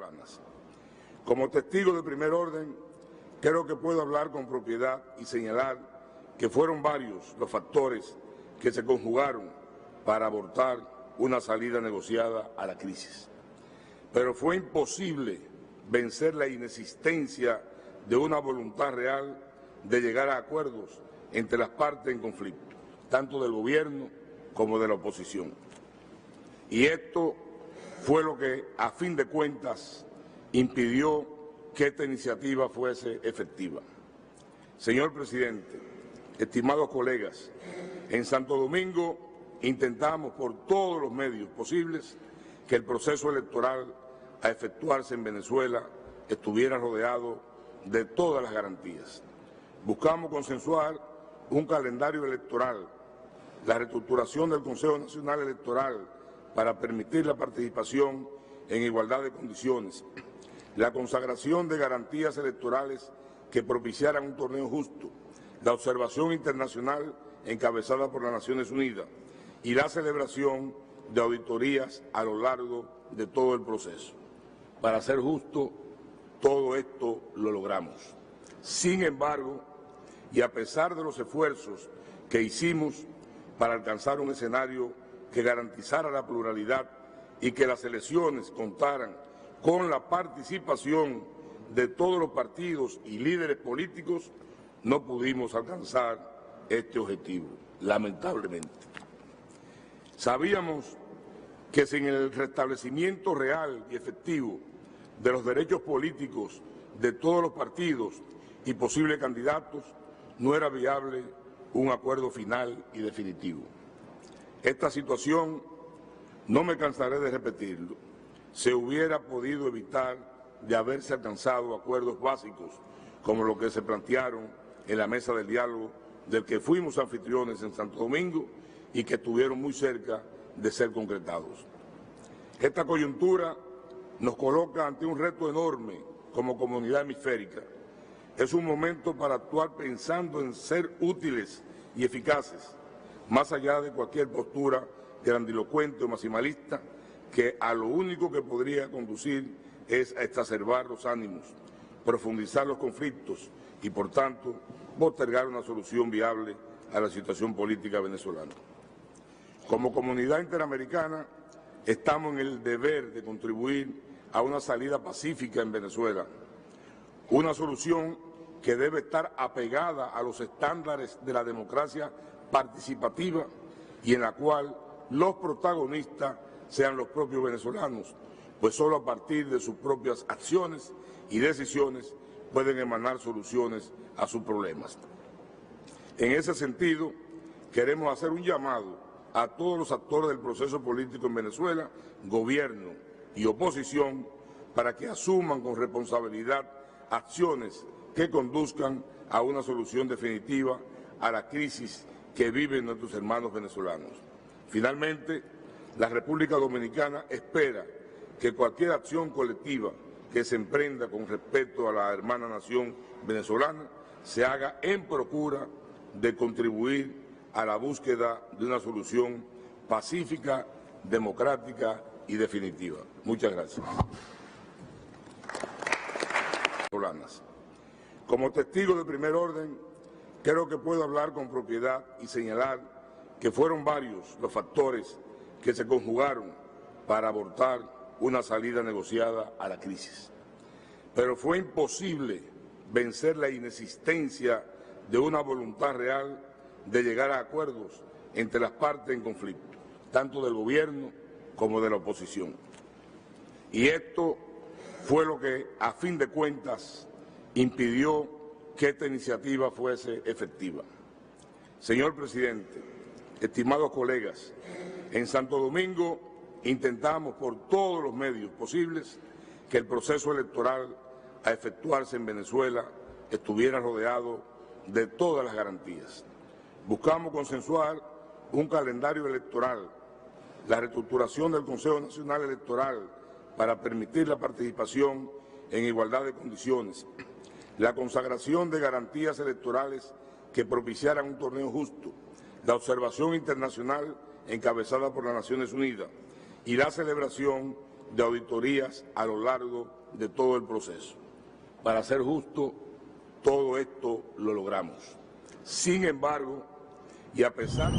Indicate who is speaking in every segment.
Speaker 1: venezolanas. Como testigo de primer orden, creo que puedo hablar con propiedad y señalar que fueron varios los factores que se conjugaron para abortar una salida negociada a la crisis. Pero fue imposible vencer la inexistencia de una voluntad real de llegar a acuerdos entre las partes en conflicto, tanto del gobierno como de la oposición. Y esto fue lo que, a fin de cuentas, impidió que esta iniciativa fuese efectiva. Señor presidente, estimados colegas, en Santo Domingo intentamos por todos los medios posibles que el proceso electoral a efectuarse en Venezuela estuviera rodeado de todas las garantías. Buscamos consensuar un calendario electoral, la reestructuración del Consejo Nacional Electoral para permitir la participación en igualdad de condiciones, la consagración de garantías electorales que propiciaran un torneo justo, la observación internacional encabezada por las Naciones Unidas y la celebración de auditorías a lo largo de todo el proceso. Para ser justo, todo esto lo logramos. Sin embargo, y a pesar de los esfuerzos que hicimos para alcanzar un escenario que garantizara la pluralidad y que las elecciones contaran con la participación de todos los partidos y líderes políticos, no pudimos alcanzar este objetivo, lamentablemente. Sabíamos que sin el restablecimiento real y efectivo de los derechos políticos de todos los partidos y posibles candidatos, no era viable un acuerdo final y definitivo. Esta situación, no me cansaré de repetirlo, se hubiera podido evitar de haberse alcanzado acuerdos básicos como los que se plantearon en la mesa del diálogo del que fuimos anfitriones en Santo Domingo y que estuvieron muy cerca de ser concretados. Esta coyuntura nos coloca ante un reto enorme como comunidad hemisférica. Es un momento para actuar pensando en ser útiles y eficaces, más allá de cualquier postura grandilocuente o maximalista, que a lo único que podría conducir es a exacerbar los ánimos, profundizar los conflictos y, por tanto, postergar una solución viable a la situación política venezolana. Como comunidad interamericana, estamos en el deber de contribuir a una salida pacífica en Venezuela, una solución que debe estar apegada a los estándares de la democracia participativa y en la cual los protagonistas sean los propios venezolanos, pues solo a partir de sus propias acciones y decisiones pueden emanar soluciones a sus problemas. En ese sentido, queremos hacer un llamado a todos los actores del proceso político en Venezuela, gobierno y oposición, para que asuman con responsabilidad acciones que conduzcan a una solución definitiva a la crisis que viven nuestros hermanos venezolanos. Finalmente, la República Dominicana espera que cualquier acción colectiva que se emprenda con respecto a la hermana nación venezolana se haga en procura de contribuir a la búsqueda de una solución pacífica, democrática y definitiva. Muchas gracias. Como testigo de primer orden, creo que puedo hablar con propiedad y señalar que fueron varios los factores que se conjugaron para abortar una salida negociada a la crisis. Pero fue imposible vencer la inexistencia de una voluntad real de llegar a acuerdos entre las partes en conflicto, tanto del gobierno como de la oposición. Y esto fue lo que, a fin de cuentas, impidió que esta iniciativa fuese efectiva. Señor presidente, estimados colegas, en Santo Domingo intentamos por todos los medios posibles que el proceso electoral a efectuarse en Venezuela estuviera rodeado de todas las garantías. Buscamos consensuar un calendario electoral, la reestructuración del Consejo Nacional Electoral para permitir la participación en igualdad de condiciones, la consagración de garantías electorales que propiciaran un torneo justo, la observación internacional encabezada por las Naciones Unidas y la celebración de auditorías a lo largo de todo el proceso. Para ser justo, todo esto lo logramos. Sin embargo, y a pesar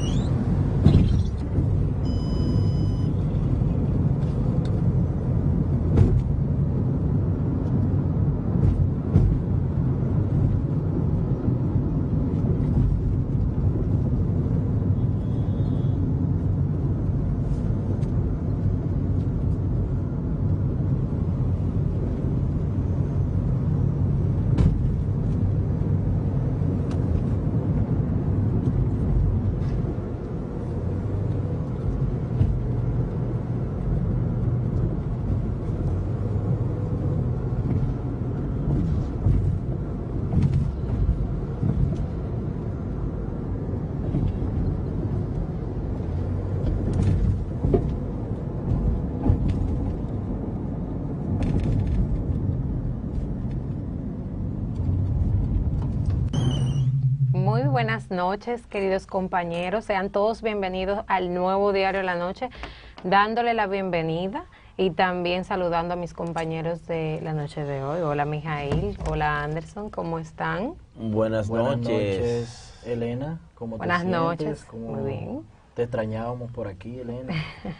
Speaker 2: Muy buenas noches, queridos compañeros. Sean todos bienvenidos al nuevo Diario La Noche, dándole la bienvenida y también saludando a mis compañeros de la noche de hoy. Hola, Mijail. Hola, Anderson. ¿Cómo están?
Speaker 3: Buenas noches, Elena. ¿Cómo te sientes?
Speaker 2: Buenas noches. Muy bien.
Speaker 3: Te extrañábamos por aquí, Elena.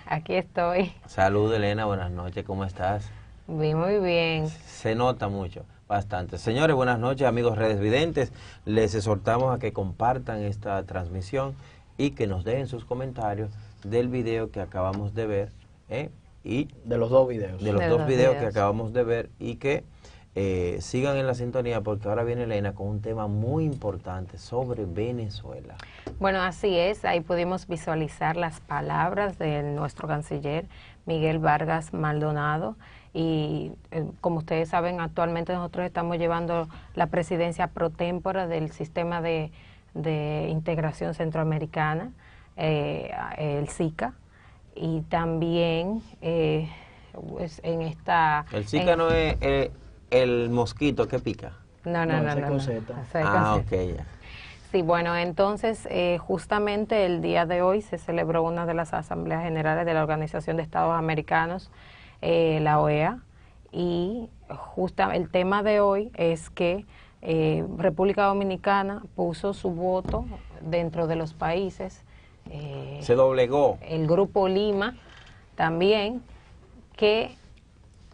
Speaker 2: Aquí estoy.
Speaker 4: Salud, Elena. Buenas noches. ¿Cómo estás?
Speaker 2: Muy bien.
Speaker 4: Se nota mucho. Bastante. Señores, buenas noches, amigos redes videntes. Les exhortamos a que compartan esta transmisión y que nos dejen sus comentarios del video que acabamos de ver, y
Speaker 3: de los dos videos.
Speaker 4: De los dos videos que acabamos de ver, y que sigan en la sintonía, porque ahora viene Elena con un tema muy importante sobre Venezuela.
Speaker 2: Bueno, así es. Ahí pudimos visualizar las palabras de nuestro canciller Miguel Vargas Maldonado. Y como ustedes saben, actualmente nosotros estamos llevando la presidencia pro tempore del sistema de integración centroamericana, el SICA, y también pues en esta...
Speaker 4: El SICA no es el mosquito que pica.
Speaker 2: No.
Speaker 4: Ok, ya.
Speaker 2: Sí, bueno, entonces justamente el día de hoy se celebró una de las asambleas generales de la Organización de Estados Americanos, la OEA, y justo el tema de hoy es que República Dominicana puso su voto dentro de los países.
Speaker 4: Se doblegó.
Speaker 2: El Grupo Lima también, que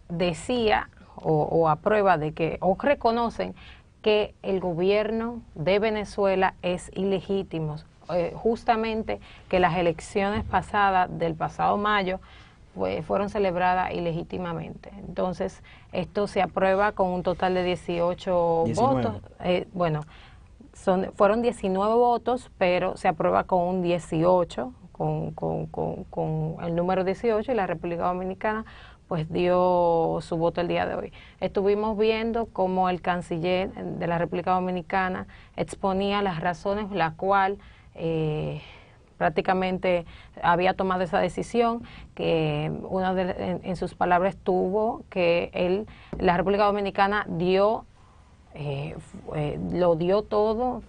Speaker 2: decía o aprueba de que, o reconocen que el gobierno de Venezuela es ilegítimo. Justamente que las elecciones pasadas, del pasado mayo, fueron celebradas ilegítimamente. Entonces, esto se aprueba con un total de 19 votos. Fueron 19 votos, pero se aprueba con un 18, con el número 18, y la República Dominicana pues dio su voto el día de hoy. Estuvimos viendo cómo el canciller de la República Dominicana exponía las razones por las cuales prácticamente había tomado esa decisión, que en sus palabras tuvo que la República Dominicana dio, lo dio todo,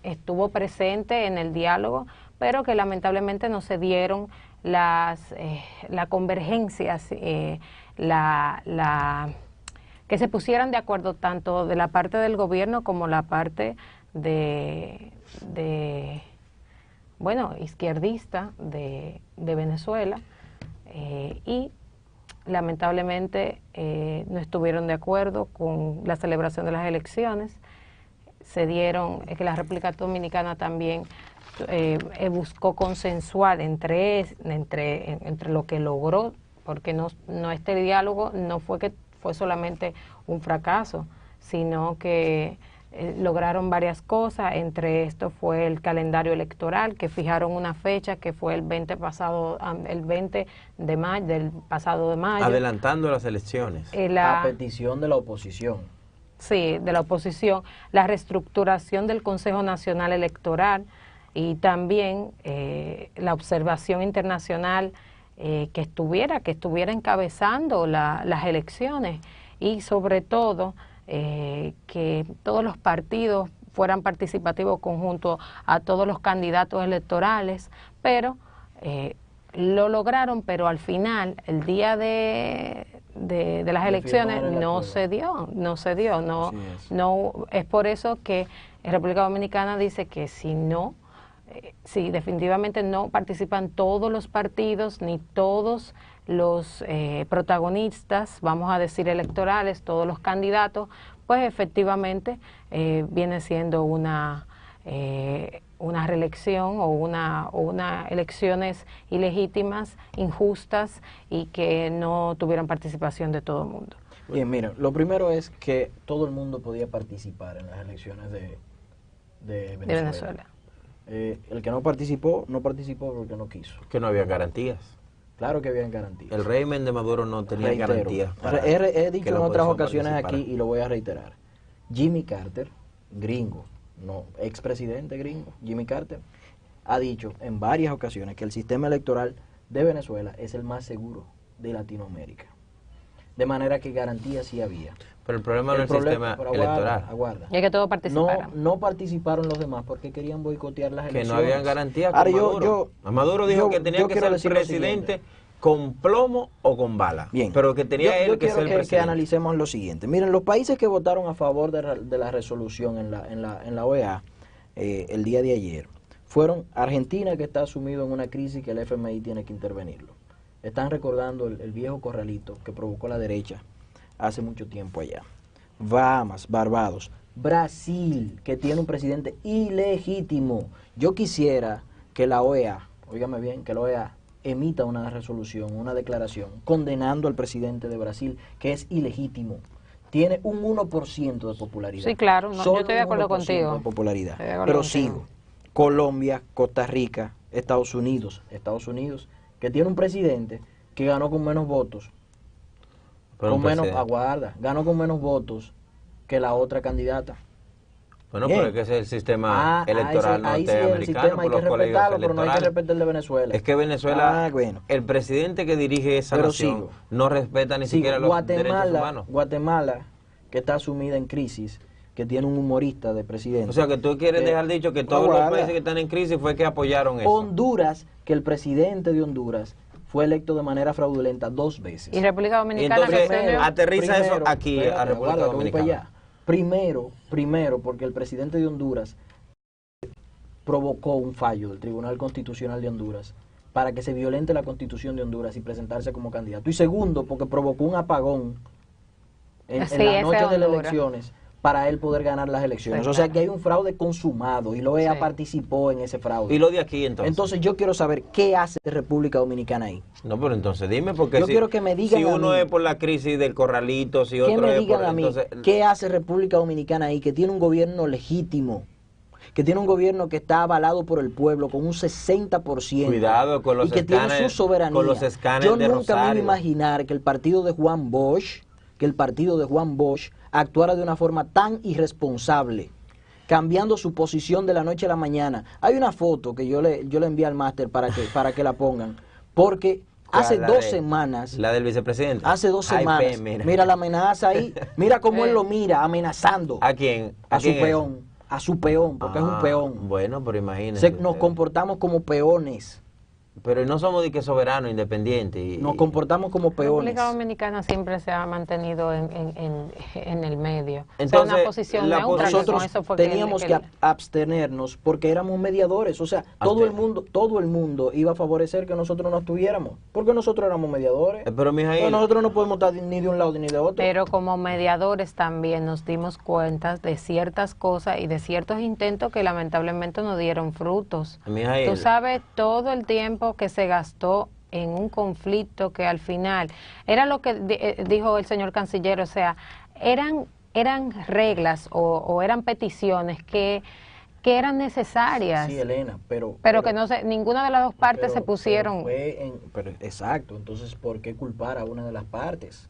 Speaker 2: estuvo presente en el diálogo, pero que lamentablemente no se dieron las convergencias, que se pusieran de acuerdo tanto de la parte del gobierno como la parte izquierdista de Venezuela, y lamentablemente no estuvieron de acuerdo con la celebración de las elecciones. Se dieron, que la República Dominicana también buscó consensuar entre lo que logró, porque este diálogo no fue solamente un fracaso, sino que lograron varias cosas. Entre esto fue el calendario electoral, que fijaron una fecha que fue el 20 de mayo, del pasado de mayo.
Speaker 4: Adelantando las elecciones.
Speaker 3: A petición de la oposición.
Speaker 2: Sí, de la oposición. La reestructuración del Consejo Nacional Electoral, y también la observación internacional que estuviera encabezando las elecciones, y sobre todo que todos los partidos fueran participativos conjunto a todos los candidatos electorales, pero lo lograron, pero al final, el día de las elecciones, no se dio, es por eso que República Dominicana dice que si definitivamente no participan todos los partidos, ni todos los protagonistas, vamos a decir electorales, todos los candidatos, pues efectivamente viene siendo una reelección o una elecciones ilegítimas, injustas y que no tuvieran participación de todo el mundo.
Speaker 3: Bien, mira, lo primero es que todo el mundo podía participar en las elecciones de Venezuela. El que no participó porque no quiso.
Speaker 4: Que no había garantías.
Speaker 3: Claro que habían garantías.
Speaker 4: El régimen de Maduro no tenía garantías.
Speaker 3: He dicho en otras ocasiones aquí y lo voy a reiterar. Jimmy Carter, gringo, no, expresidente gringo, Jimmy Carter, ha dicho en varias ocasiones que el sistema electoral de Venezuela es el más seguro de Latinoamérica. De manera que garantías sí había.
Speaker 4: Pero el problema no es el sistema electoral.
Speaker 3: Aguarda.
Speaker 2: Y es que todos participaron.
Speaker 3: No participaron los demás porque querían boicotear las elecciones.
Speaker 4: Que no habían garantías con Maduro. Maduro dijo que tenía que ser presidente con plomo o con bala.
Speaker 3: Bien.
Speaker 4: Pero que tenía él que ser presidente.
Speaker 3: Que analicemos lo siguiente. Miren, los países que votaron a favor de la resolución en la OEA el día de ayer fueron Argentina, que está sumido en una crisis que el FMI tiene que intervenirlo. Están recordando el viejo corralito que provocó la derecha hace mucho tiempo allá. Bahamas, Barbados, Brasil, que tiene un presidente ilegítimo. Yo quisiera que la OEA, óigame bien, que la OEA emita una resolución, una declaración, condenando al presidente de Brasil, que es ilegítimo. Tiene un 1% de popularidad.
Speaker 2: Sí, claro, yo estoy de acuerdo contigo.
Speaker 3: De popularidad. Pero sigo. Colombia, Costa Rica, Estados Unidos, que tiene un presidente que ganó con menos votos, ganó con menos votos que la otra candidata.
Speaker 4: Bueno, pero es que ese es el sistema electoral norteamericano,
Speaker 3: el sistema hay que respetarlo, pero no hay que respetar el de Venezuela.
Speaker 4: Es que Venezuela, el presidente que dirige esa nación no respeta ni siquiera los derechos humanos.
Speaker 3: Guatemala, que está sumida en crisis, que tiene un humorista de presidente.
Speaker 4: O sea, que tú quieres dejar dicho que todos los países que están en crisis fue que apoyaron eso.
Speaker 3: Honduras, que el presidente de Honduras fue electo de manera fraudulenta 2 veces.
Speaker 2: Y República Dominicana.
Speaker 4: Y entonces aterriza eso aquí a República Dominicana.
Speaker 3: Primero, porque el presidente de Honduras provocó un fallo del Tribunal Constitucional de Honduras para que se violente la Constitución de Honduras y presentarse como candidato. Y segundo, porque provocó un apagón en la noche de las elecciones para él poder ganar las elecciones. O sea que hay un fraude consumado y la OEA participó en ese fraude.
Speaker 4: ¿Y lo de aquí entonces?
Speaker 3: Entonces yo quiero saber qué hace República Dominicana ahí.
Speaker 4: No, pero entonces dime, porque
Speaker 3: quiero que me digan
Speaker 4: si uno es por la crisis del corralito, si otro
Speaker 3: me
Speaker 4: es
Speaker 3: digan
Speaker 4: por...
Speaker 3: a mí,
Speaker 4: entonces,
Speaker 3: ¿qué hace República Dominicana ahí? Que tiene un gobierno legítimo, que tiene un gobierno que está avalado por el pueblo con un 60%.
Speaker 4: Cuidado con los
Speaker 3: y que tiene su soberanía.
Speaker 4: Con los escáneres
Speaker 3: yo
Speaker 4: de
Speaker 3: nunca me iba a
Speaker 4: Rosario.
Speaker 3: imaginar que el partido de Juan Bosch, actuara de una forma tan irresponsable, cambiando su posición de la noche a la mañana. Hay una foto que yo le envié al máster para que la pongan, porque hace 2 semanas...
Speaker 4: La del vicepresidente.
Speaker 3: Hace 2 semanas. Mira la amenaza ahí, mira cómo él lo mira, amenazando.
Speaker 4: ¿A quién?
Speaker 3: A su peón. A su peón, porque es un peón.
Speaker 4: Bueno, pero imagínese.
Speaker 3: Nos comportamos como peones.
Speaker 4: Pero no somos de que soberanos, independientes.
Speaker 3: Nos comportamos como peones.
Speaker 2: La República Dominicana siempre se ha mantenido en el medio.
Speaker 4: Entonces,
Speaker 2: o sea, una posición neutra.
Speaker 3: Nosotros teníamos que abstenernos porque éramos mediadores. O sea, todo el mundo iba a favorecer que nosotros no estuviéramos. Porque nosotros éramos mediadores.
Speaker 4: Pero
Speaker 3: nosotros no podemos estar ni de un lado ni de otro.
Speaker 2: Pero como mediadores también nos dimos cuenta de ciertas cosas y de ciertos intentos que lamentablemente no dieron frutos. Tú sabes todo el tiempo que se gastó en un conflicto que al final era lo que dijo el señor canciller, o sea, eran reglas o eran peticiones que eran necesarias.
Speaker 3: Sí, Elena, pero
Speaker 2: que no se, ninguna de las dos partes se pusieron.
Speaker 3: Exacto, entonces ¿por qué culpar a una de las partes?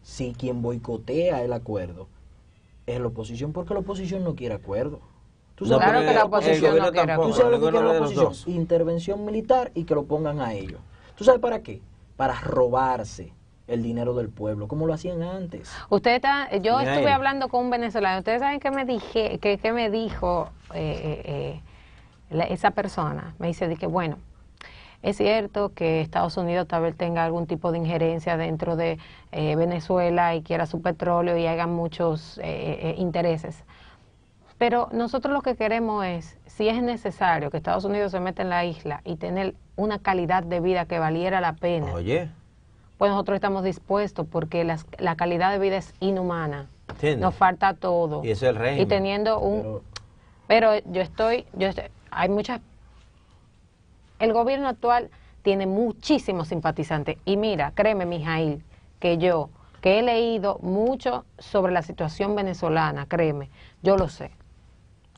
Speaker 3: Si quien boicotea el acuerdo es la oposición, porque la oposición no quiere acuerdo.
Speaker 2: ¿Tú sabes claro que la oposición no quiere acuerdo.
Speaker 3: ¿Tú sabes lo que quiere la oposición? Intervención militar y que lo pongan a ellos. ¿Tú sabes para qué? Para robarse el dinero del pueblo, como lo hacían antes.
Speaker 2: Yo estuve hablando con un venezolano. ¿Ustedes saben qué me dijo esa persona? Me dice que bueno, Es cierto que Estados Unidos tal vez tenga algún tipo de injerencia dentro de Venezuela y quiera su petróleo y hagan muchos intereses. Pero nosotros lo que queremos es, si es necesario que Estados Unidos se meta en la isla y tener una calidad de vida que valiera la pena,
Speaker 4: Oye,
Speaker 2: pues nosotros estamos dispuestos porque la calidad de vida es inhumana.
Speaker 4: ¿entiendes?
Speaker 2: Nos falta todo.
Speaker 4: Y eso es el régimen.
Speaker 2: Y teniendo pero hay muchas... El gobierno actual tiene muchísimos simpatizantes. Y mira, créeme, Mijail, que he leído mucho sobre la situación venezolana, créeme, yo lo sé.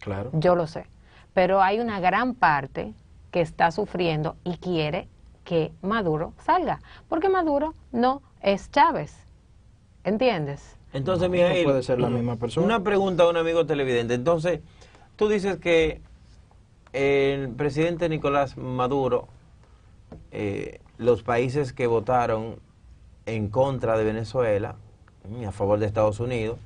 Speaker 3: Claro.
Speaker 2: Yo lo sé. Pero hay una gran parte que está sufriendo y quiere que Maduro salga. Porque Maduro no es Chávez. ¿Entiendes?
Speaker 4: Entonces,
Speaker 3: No
Speaker 4: Mijail,
Speaker 3: puede ser la misma persona.
Speaker 4: Una pregunta a un amigo televidente. Entonces, tú dices que el presidente Nicolás Maduro, los países que votaron en contra de Venezuela, a favor de Estados Unidos,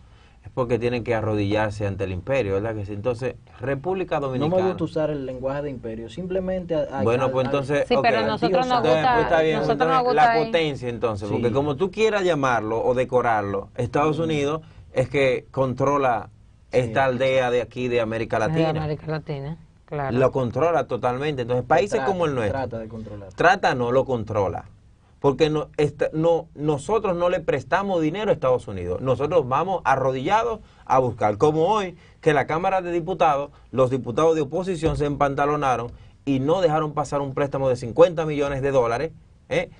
Speaker 4: es porque tienen que arrodillarse ante el imperio, ¿verdad que sí? Entonces, República Dominicana...
Speaker 3: No me gusta usar el lenguaje de imperio, simplemente...
Speaker 4: Bueno, pues entonces...
Speaker 2: Sí, pero nosotros nos
Speaker 4: Entonces,
Speaker 2: gusta,
Speaker 4: pues está bien,
Speaker 2: nosotros nos
Speaker 4: entonces,
Speaker 2: gusta
Speaker 4: la
Speaker 2: ahí.
Speaker 4: potencia entonces,
Speaker 3: Sí.
Speaker 4: porque como tú quieras llamarlo o decorarlo, Estados Unidos es que controla esta aldea de aquí de América
Speaker 2: De
Speaker 4: Latina.
Speaker 2: América Latina, claro.
Speaker 4: Lo controla totalmente. Entonces, países como el nuestro,
Speaker 3: Trata de controlar.
Speaker 4: no lo controla. Porque nosotros no le prestamos dinero a Estados Unidos. Nosotros vamos arrodillados a buscar. Como hoy, que la Cámara de Diputados, los diputados de oposición se empantalonaron y no dejaron pasar un préstamo de 50 millones de dólares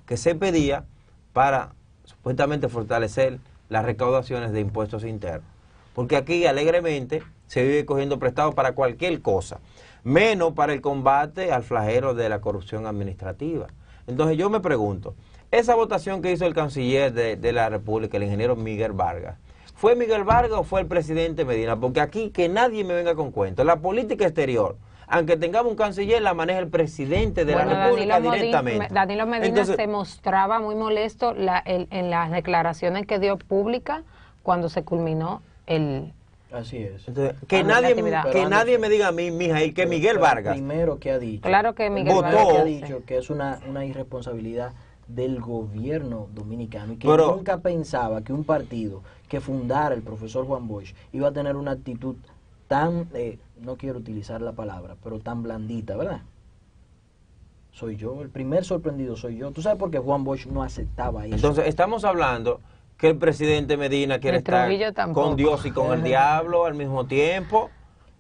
Speaker 4: que se pedía para supuestamente fortalecer las recaudaciones de impuestos internos. Porque aquí alegremente se vive cogiendo prestado para cualquier cosa, menos para el combate al flagelo de la corrupción administrativa. Entonces yo me pregunto, esa votación que hizo el canciller de la República, el ingeniero Miguel Vargas, ¿fue Miguel Vargas o fue el presidente Medina? Porque aquí que nadie me venga con cuentos. La política exterior, aunque tengamos un canciller, la maneja el presidente de la República directamente.
Speaker 2: Danilo Medina
Speaker 4: Entonces,
Speaker 2: se mostraba muy molesto en las declaraciones que dio pública cuando se culminó el...
Speaker 3: Así es.
Speaker 4: entonces, que
Speaker 2: la
Speaker 4: nadie,
Speaker 2: actividad.
Speaker 4: que nadie me diga a mí, Mijail, que Miguel
Speaker 3: Pero
Speaker 4: Vargas...
Speaker 3: primero que ha dicho.
Speaker 2: Claro que Miguel
Speaker 4: Votó.
Speaker 2: Vargas
Speaker 3: Que ha
Speaker 2: sí.
Speaker 3: dicho que es una irresponsabilidad del gobierno dominicano y que
Speaker 4: Pero-
Speaker 3: nunca pensaba que un partido que fundara el profesor Juan Bosch iba a tener una actitud tan, no quiero utilizar la palabra, pero tan blandita, ¿verdad? Soy yo, el primer sorprendido soy yo. ¿Tú sabes por qué Juan Bosch no aceptaba eso?
Speaker 4: Entonces, estamos hablando que el presidente Medina quiere
Speaker 2: El Trujillo
Speaker 4: estar
Speaker 2: tampoco.
Speaker 4: con Dios y con el diablo al mismo tiempo.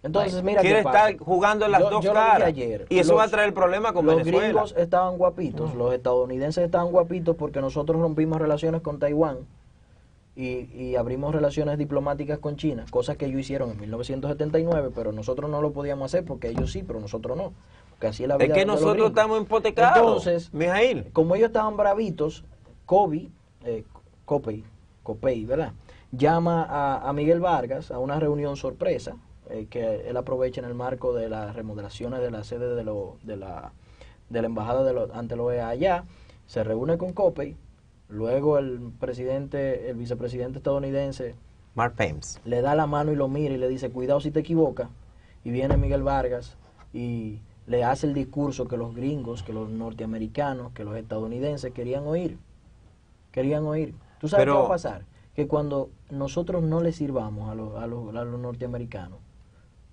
Speaker 3: Entonces, mira
Speaker 4: Quiere
Speaker 3: qué pasa.
Speaker 4: estar jugando en las dos
Speaker 3: yo lo dije
Speaker 4: caras.
Speaker 3: ayer.
Speaker 4: Y eso va a
Speaker 3: Los-
Speaker 4: traer problemas con
Speaker 3: Los
Speaker 4: Venezuela.
Speaker 3: gringos estaban guapitos, los estadounidenses estaban guapitos porque nosotros rompimos relaciones con Taiwán y abrimos relaciones diplomáticas con China, cosas que ellos hicieron en 1979, pero nosotros no lo podíamos hacer porque ellos sí, pero nosotros no. Porque así es la vida
Speaker 4: Es que
Speaker 3: de los
Speaker 4: nosotros
Speaker 3: gringos.
Speaker 4: estamos hipotecados,
Speaker 3: Entonces,
Speaker 4: Mijail.
Speaker 3: como ellos estaban bravitos, Copey, ¿verdad? Llama a Miguel Vargas a una reunión sorpresa que él aprovecha en el marco de las remodelaciones de la sede de la embajada ante la OEA allá, se reúne con Copey, luego el vicepresidente estadounidense
Speaker 4: Mark Pence.
Speaker 3: le da la mano y lo mira y le dice, cuidado si te equivocas, y viene Miguel Vargas y le hace el discurso que los gringos, que los norteamericanos, que los estadounidenses querían oír. ¿Tú sabes
Speaker 4: Pero-
Speaker 3: qué va a pasar? Que cuando nosotros no le sirvamos a los norteamericanos,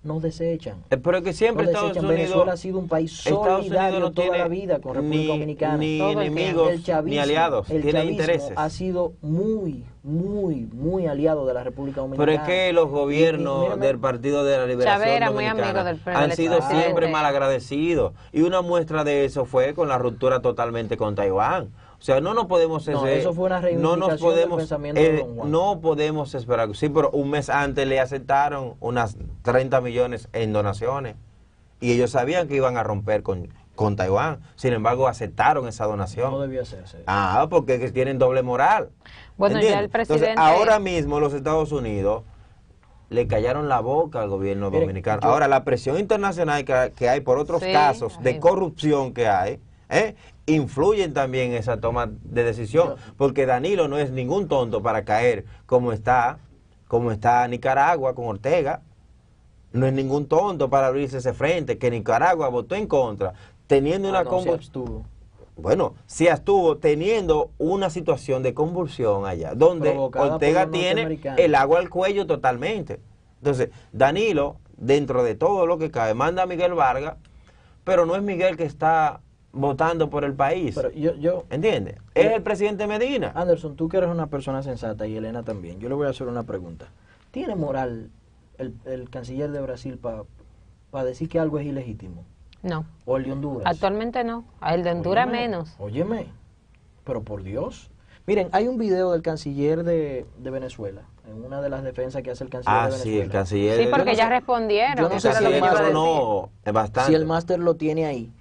Speaker 3: nos desechan.
Speaker 4: Pero es que siempre
Speaker 3: Nos
Speaker 4: Estados
Speaker 3: desechan.
Speaker 4: Unidos...
Speaker 3: Venezuela ha sido un país
Speaker 4: Estados
Speaker 3: solidario
Speaker 4: Unidos no
Speaker 3: toda
Speaker 4: tiene
Speaker 3: la vida con República
Speaker 4: ni,
Speaker 3: Dominicana.
Speaker 4: ni
Speaker 2: Todo el
Speaker 4: enemigos
Speaker 3: El chavismo,
Speaker 4: ni aliados,
Speaker 3: el
Speaker 4: tiene
Speaker 3: chavismo
Speaker 4: intereses.
Speaker 3: ha sido muy aliado de la República
Speaker 4: Pero
Speaker 3: Dominicana.
Speaker 4: es que los gobiernos
Speaker 3: mírame,
Speaker 4: del Partido de la Liberación
Speaker 2: Chávez era muy
Speaker 4: Dominicana
Speaker 2: amigo del
Speaker 4: han sido
Speaker 2: presidente.
Speaker 4: siempre mal agradecidos. Y una muestra de eso fue con la ruptura totalmente con Taiwán. O sea, no nos podemos...
Speaker 3: No, eso fue una
Speaker 4: no
Speaker 3: reivindicación
Speaker 4: nos podemos,
Speaker 3: del pensamiento de Don Juan.
Speaker 4: no podemos esperar. Sí, pero un mes antes le aceptaron unas 30 millones en donaciones. Y ellos sabían que iban a romper con Taiwán. Sin embargo, aceptaron esa donación.
Speaker 3: no debió hacerse.
Speaker 4: Porque es que tienen doble moral.
Speaker 2: Bueno, ya
Speaker 4: ¿Entiendes?
Speaker 2: el presidente...
Speaker 4: Entonces, ahora mismo los Estados Unidos le callaron la boca al gobierno
Speaker 3: Mire,
Speaker 4: dominicano.
Speaker 3: yo-
Speaker 4: Ahora, la presión internacional que hay por otros
Speaker 2: Sí,
Speaker 4: casos de
Speaker 2: ahí.
Speaker 4: corrupción que hay, influyen también en esa toma de decisión. Porque Danilo no es ningún tonto para caer como está Nicaragua con Ortega. No es ningún tonto para abrirse ese frente, que Nicaragua votó en contra, teniendo una
Speaker 3: se abstuvo.
Speaker 4: bueno, sí estuvo teniendo una situación de convulsión allá, donde
Speaker 3: Provocada
Speaker 4: Ortega
Speaker 3: por los
Speaker 4: tiene
Speaker 3: norteamericanos.
Speaker 4: el agua al cuello totalmente. Entonces, Danilo, dentro de todo lo que cabe, manda a Miguel Vargas, pero no es Miguel que está votando por el país.
Speaker 3: Pero yo
Speaker 4: ¿Entiendes? Es el presidente Medina.
Speaker 3: Anderson, tú que eres una persona sensata y Elena también, yo le voy a hacer una pregunta. ¿Tiene moral el canciller de Brasil para decir que algo es ilegítimo?
Speaker 2: No,
Speaker 3: ¿O el de Honduras?
Speaker 2: actualmente no. El de Honduras
Speaker 3: Óyeme,
Speaker 2: menos.
Speaker 3: Óyeme, pero por Dios. Miren, hay un video del canciller de Venezuela, en una de las defensas que hace el canciller de Venezuela.
Speaker 4: Sí, el canciller.
Speaker 2: Sí, porque
Speaker 3: yo no
Speaker 2: ya
Speaker 3: sé-
Speaker 2: respondieron.
Speaker 3: yo no
Speaker 2: eso
Speaker 3: sé
Speaker 2: era
Speaker 3: si
Speaker 2: lo
Speaker 3: el
Speaker 2: que yo iba a
Speaker 3: máster
Speaker 2: decir.
Speaker 4: no, es bastante.
Speaker 3: Si el máster lo tiene ahí,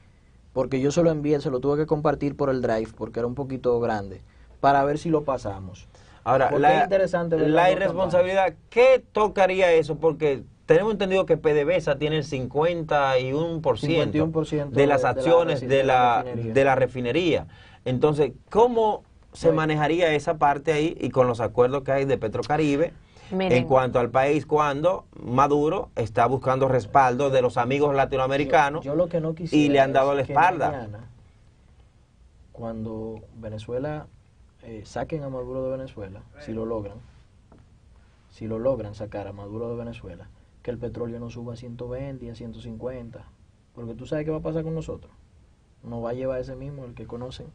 Speaker 3: porque yo se lo envié, se lo tuve que compartir por el drive, porque era un poquito grande, para ver si lo pasamos.
Speaker 4: Ahora,
Speaker 3: Porque es interesante ver
Speaker 4: la
Speaker 3: las dos
Speaker 4: irresponsabilidad, ¿qué tocaría eso? Porque tenemos entendido que PDVSA tiene el 51% de las acciones de la refinería. Entonces, ¿cómo se manejaría esa parte ahí y con los acuerdos que hay de Petrocaribe
Speaker 2: Miren.
Speaker 4: en cuanto al país cuando Maduro está buscando respaldo de los amigos latinoamericanos
Speaker 3: Yo lo que no quisiera
Speaker 4: y le han dado la
Speaker 3: es que
Speaker 4: espalda?
Speaker 3: mañana, cuando Venezuela saquen a Maduro de Venezuela, si lo logran sacar a Maduro de Venezuela, que el petróleo no suba a 120 y a 150, porque tú sabes qué va a pasar con nosotros. Nos va a llevar ese mismo, el que conocen.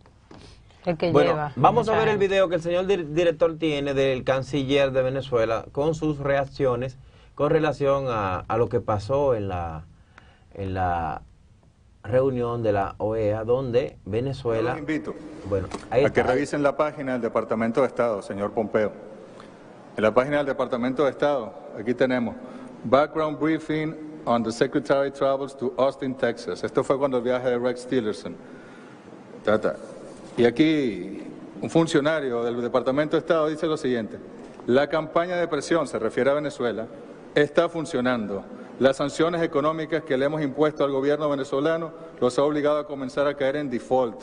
Speaker 2: El que
Speaker 4: Bueno,
Speaker 2: lleva.
Speaker 4: vamos a
Speaker 2: mucha
Speaker 4: ver el
Speaker 2: gente.
Speaker 4: video que el señor director tiene del canciller de Venezuela con sus reacciones con relación a lo que pasó en la reunión de la OEA, donde Venezuela...
Speaker 5: Yo los invito
Speaker 4: Bueno, ahí
Speaker 5: a que
Speaker 4: está.
Speaker 5: revisen la página del Departamento de Estado, señor Pompeo. En la página del Departamento de Estado, aquí tenemos Background Briefing on the Secretary Travels to Austin, Texas. Esto fue cuando el viaje de Rex Tillerson. Y aquí un funcionario del Departamento de Estado dice lo siguiente: la campaña de presión, se refiere a Venezuela, está funcionando. Las sanciones económicas que le hemos impuesto al gobierno venezolano los ha obligado a comenzar a caer en default,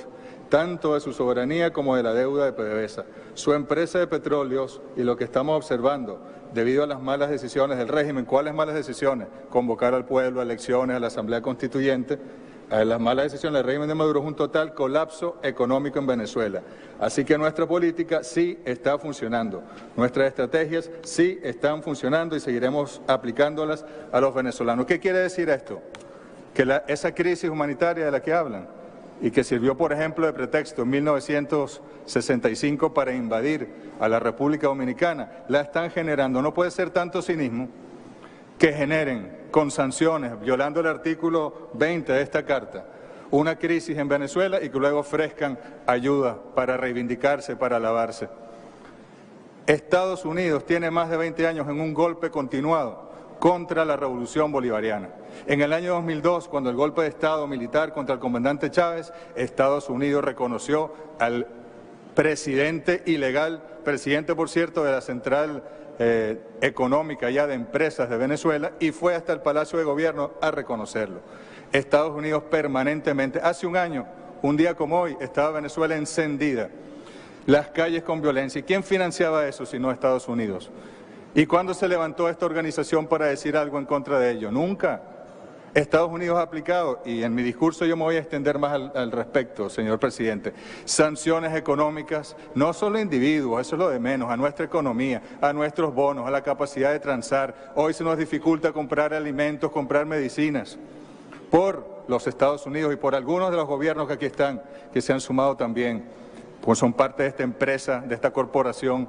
Speaker 5: tanto de su soberanía como de la deuda de PDVSA. Su empresa de petróleos y lo que estamos observando, debido a las malas decisiones del régimen. ¿Cuáles malas decisiones? Convocar al pueblo a elecciones, a la Asamblea Constituyente. A las malas decisiones del régimen de Maduro es un total colapso económico en Venezuela. Así que nuestra política sí está funcionando. Nuestras estrategias sí están funcionando y seguiremos aplicándolas a los venezolanos. ¿Qué quiere decir esto? Que esa crisis humanitaria de la que hablan y que sirvió, por ejemplo, de pretexto en 1965 para invadir a la República Dominicana, la están generando. No puede ser tanto cinismo que generen con sanciones, violando el artículo 20 de esta carta, una crisis en Venezuela y que luego ofrezcan ayuda para reivindicarse, para lavarse. Estados Unidos tiene más de 20 años en un golpe continuado contra la revolución bolivariana. En el año 2002, cuando el golpe de Estado militar contra el comandante Chávez, Estados Unidos reconoció al presidente ilegal, presidente, por cierto, de la Central Económica ya de Empresas de Venezuela, y fue hasta el Palacio de Gobierno a reconocerlo. Estados Unidos permanentemente, hace un año, un día como hoy, estaba Venezuela encendida, las calles con violencia. ¿Y quién financiaba eso si no Estados Unidos? ¿Y cuándo se levantó esta organización para decir algo en contra de ello? Nunca. Estados Unidos ha aplicado, y en mi discurso yo me voy a extender más al respecto, señor presidente, sanciones económicas, no solo a individuos, eso es lo de menos, a nuestra economía, a nuestros bonos, a la capacidad de transar. Hoy se nos dificulta comprar alimentos, comprar medicinas, por los Estados Unidos y por algunos de los gobiernos que aquí están, que se han sumado también, pues son parte de esta empresa, de esta corporación,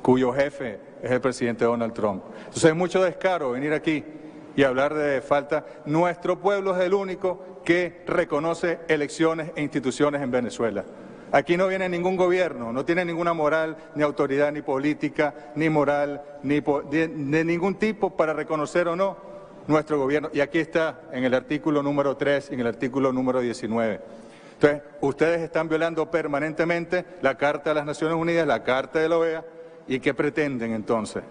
Speaker 5: cuyo jefe es el presidente Donald Trump. Entonces es mucho descaro venir aquí y hablar de falta. Nuestro pueblo es el único que reconoce elecciones e instituciones en Venezuela. Aquí no viene ningún gobierno, no tiene ninguna moral, ni autoridad, ni política, ni moral, ni de ningún tipo para reconocer o no nuestro gobierno. Y aquí está en el artículo número 3 y en el artículo número 19. Entonces, ustedes están violando permanentemente la Carta de las Naciones Unidas, la Carta de la OEA, ¿y qué pretenden entonces?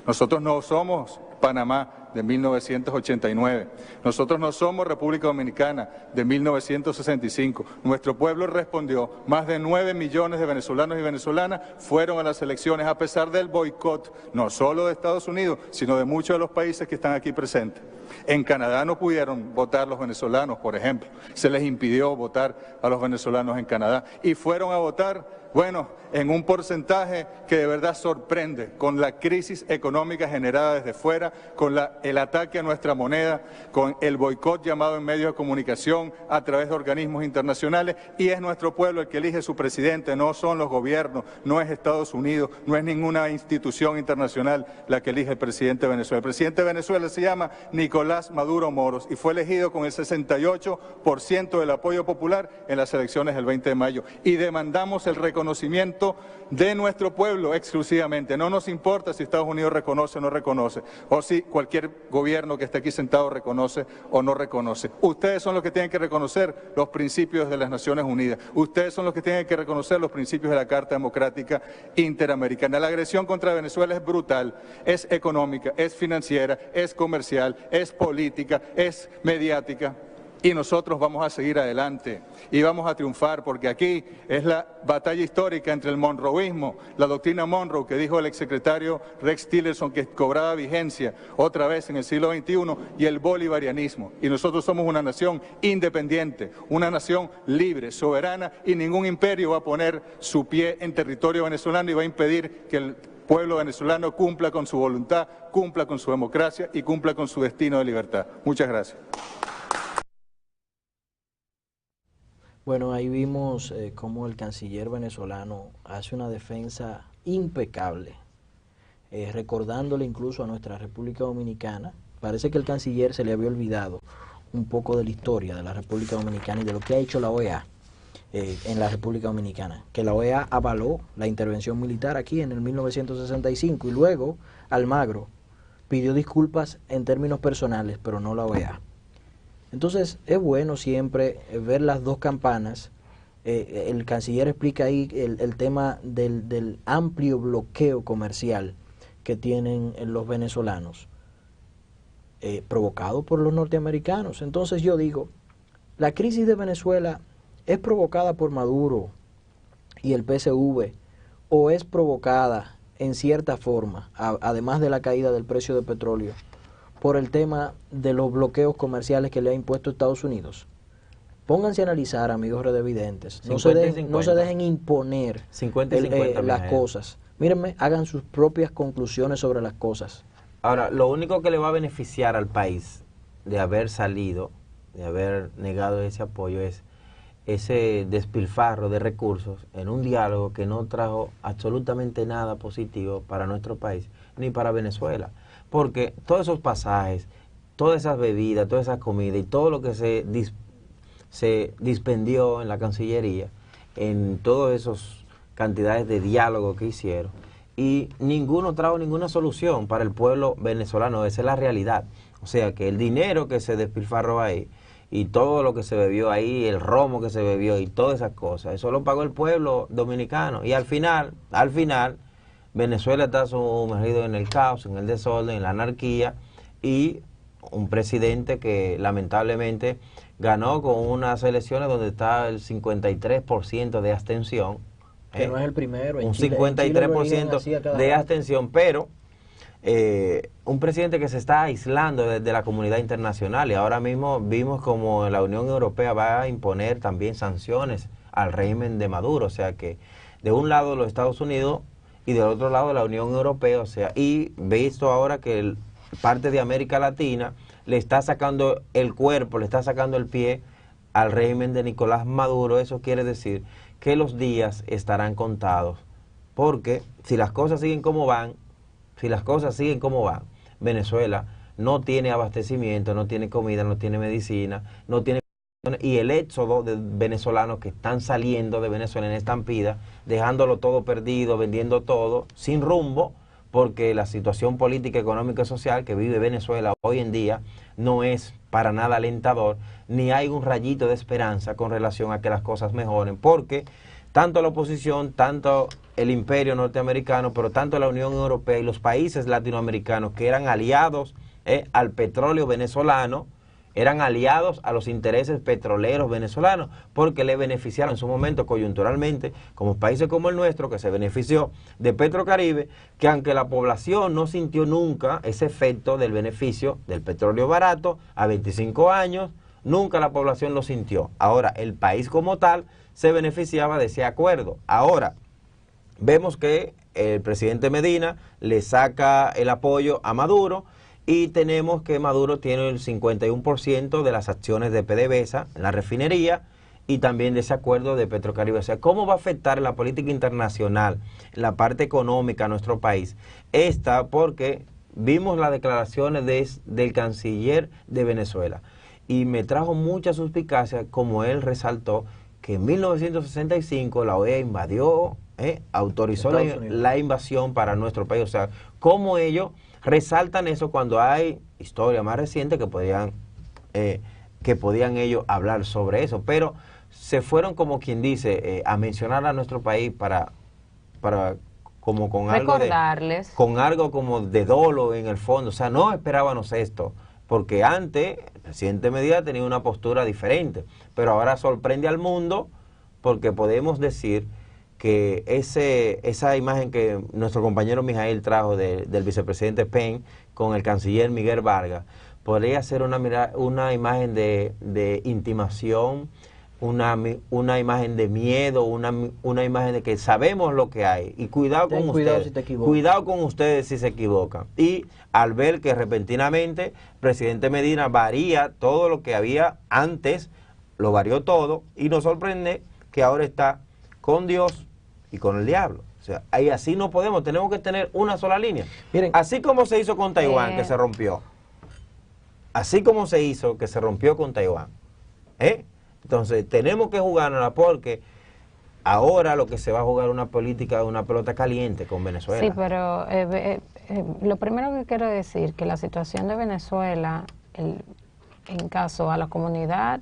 Speaker 5: Nosotros no somos Panamá de 1989. Nosotros no somos República Dominicana de 1965. Nuestro pueblo respondió. Más de 9 millones de venezolanos y venezolanas fueron a las elecciones a pesar del boicot, no solo de Estados Unidos, sino de muchos de los países que están aquí presentes. En Canadá no pudieron votar los venezolanos, por ejemplo. Se les impidió votar a los venezolanos en Canadá. Y fueron a votar, bueno, en un porcentaje que de verdad sorprende, con la crisis económica generada desde fuera, con el ataque a nuestra moneda, con el boicot llamado en medios de comunicación a través de organismos internacionales, y es nuestro pueblo el que elige su presidente, no son los gobiernos, no es Estados Unidos, no es ninguna institución internacional la que elige el presidente de Venezuela. El presidente de Venezuela se llama Nicolás Maduro Moros y fue elegido con el 68% del apoyo popular en las elecciones del 20 de mayo. Y demandamos el reconocimiento de nuestro pueblo exclusivamente. No nos importa si Estados Unidos reconoce o no reconoce, o si cualquier gobierno que esté aquí sentado reconoce o no reconoce. Ustedes son los que tienen que reconocer los principios de las Naciones Unidas. Ustedes son los que tienen que reconocer los principios de la Carta Democrática Interamericana. La agresión contra Venezuela es brutal, es económica, es financiera, es comercial, es política, es mediática. Y nosotros vamos a seguir adelante y vamos a triunfar, porque aquí es la batalla histórica entre el monroeísmo, la doctrina Monroe que dijo el exsecretario Rex Tillerson que cobraba vigencia otra vez en el siglo XXI, y el bolivarianismo. Y nosotros somos una nación independiente, una nación libre, soberana, y ningún imperio va a poner su pie en territorio venezolano y va a impedir que el pueblo venezolano cumpla con su voluntad, cumpla con su democracia y cumpla con su destino de libertad. Muchas gracias.
Speaker 3: Bueno, ahí vimos cómo el canciller venezolano hace una defensa impecable, recordándole incluso a nuestra República Dominicana. Parece que el canciller se le había olvidado un poco de la historia de la República Dominicana y de lo que ha hecho la OEA en la República Dominicana, que la OEA avaló la intervención militar aquí en el 1965 y luego Almagro pidió disculpas en términos personales, pero no la OEA. Entonces es bueno siempre ver las dos campanas. El canciller explica ahí el tema del amplio bloqueo comercial que tienen los venezolanos, provocado por los norteamericanos. Entonces yo digo, la crisis de Venezuela es provocada por Maduro y el PSV, o es provocada en cierta forma, además de la caída del precio del petróleo, por el tema de los bloqueos comerciales que le ha impuesto Estados Unidos. Pónganse a analizar, amigos redevidentes. No se dejen imponer
Speaker 4: 50 y 50,
Speaker 3: las cosas. Mírenme, hagan sus propias conclusiones sobre las cosas.
Speaker 4: Ahora, lo único que le va a beneficiar al país de haber salido, de haber negado ese apoyo, es ese despilfarro de recursos en un diálogo que no trajo absolutamente nada positivo para nuestro país, ni para Venezuela. Porque todos esos pasajes, todas esas bebidas, toda esa comida y todo lo que se dispendió en la Cancillería, en todas esas cantidades de diálogo que hicieron, y ninguno trajo ninguna solución para el pueblo venezolano. Esa es la realidad. O sea que el dinero que se despilfarró ahí, y todo lo que se bebió ahí, el romo que se bebió y todas esas cosas, eso lo pagó el pueblo dominicano. Y al final, Venezuela está sumergido en el caos, en el desorden, en la anarquía, y un presidente que lamentablemente ganó con unas elecciones donde está el 53% de abstención.
Speaker 3: Que no es el primero.
Speaker 4: Un 53% de abstención, pero un presidente que se está aislando de la comunidad internacional, y ahora mismo vimos como la Unión Europea va a imponer también sanciones al régimen de Maduro. O sea que de un lado los Estados Unidos y del otro lado la Unión Europea, o sea, y visto ahora que parte de América Latina le está sacando el cuerpo, le está sacando el pie al régimen de Nicolás Maduro. Eso quiere decir que los días estarán contados, porque si las cosas siguen como van, Venezuela no tiene abastecimiento, no tiene comida, no tiene medicina, no tiene... Y el éxodo de venezolanos que están saliendo de Venezuela en estampida, dejándolo todo perdido, vendiendo todo, sin rumbo, porque la situación política, económica y social que vive Venezuela hoy en día no es para nada alentador, ni hay un rayito de esperanza con relación a que las cosas mejoren, porque tanto la oposición, tanto el imperio norteamericano, pero tanto la Unión Europea y los países latinoamericanos que eran aliados al petróleo venezolano, eran aliados a los intereses petroleros venezolanos, porque le beneficiaron en su momento coyunturalmente, como países como el nuestro, que se benefició de Petrocaribe, que aunque la población no sintió nunca ese efecto del beneficio del petróleo barato a 25 años, nunca la población lo sintió. Ahora, el país como tal se beneficiaba de ese acuerdo. Ahora, vemos que el presidente Medina le saca el apoyo a Maduro, y tenemos que Maduro tiene el 51% de las acciones de PDVSA en la refinería y también de ese acuerdo de Petrocaribe. O sea, ¿cómo va a afectar la política internacional, la parte económica a nuestro país? Porque vimos las declaraciones del canciller de Venezuela y me trajo mucha suspicacia como él resaltó que en 1965 la OEA invadió, autorizó la invasión para nuestro país. O sea, ¿cómo ellos resaltan eso cuando hay historia más reciente que podían ellos hablar sobre eso? Pero se fueron, como quien dice, a mencionar a nuestro país para como con
Speaker 2: recordarles,
Speaker 4: con algo como de dolo en el fondo. O sea, no esperábamos esto, porque antes el presidente Medina tenía una postura diferente, pero ahora sorprende al mundo porque podemos decir que esa imagen que nuestro compañero Mijail trajo del vicepresidente Pence con el canciller Miguel Vargas, podría ser una imagen de intimación, una imagen de miedo, una imagen de que sabemos lo que hay. Y cuidado con ustedes, cuidado con ustedes si se equivocan. Y al ver que repentinamente el presidente Medina varía todo lo que había antes, lo varió todo, y nos sorprende que ahora está con Dios y con el diablo. O sea, ahí así no podemos, tenemos que tener una sola línea. Miren, así como se hizo con Taiwán, que se rompió. Así como se hizo, que se rompió con Taiwán. Entonces, tenemos que jugárnosla porque ahora lo que se va a jugar es una política, una pelota caliente con Venezuela.
Speaker 2: Sí, pero lo primero que quiero decir, que la situación de Venezuela, en caso a la comunidad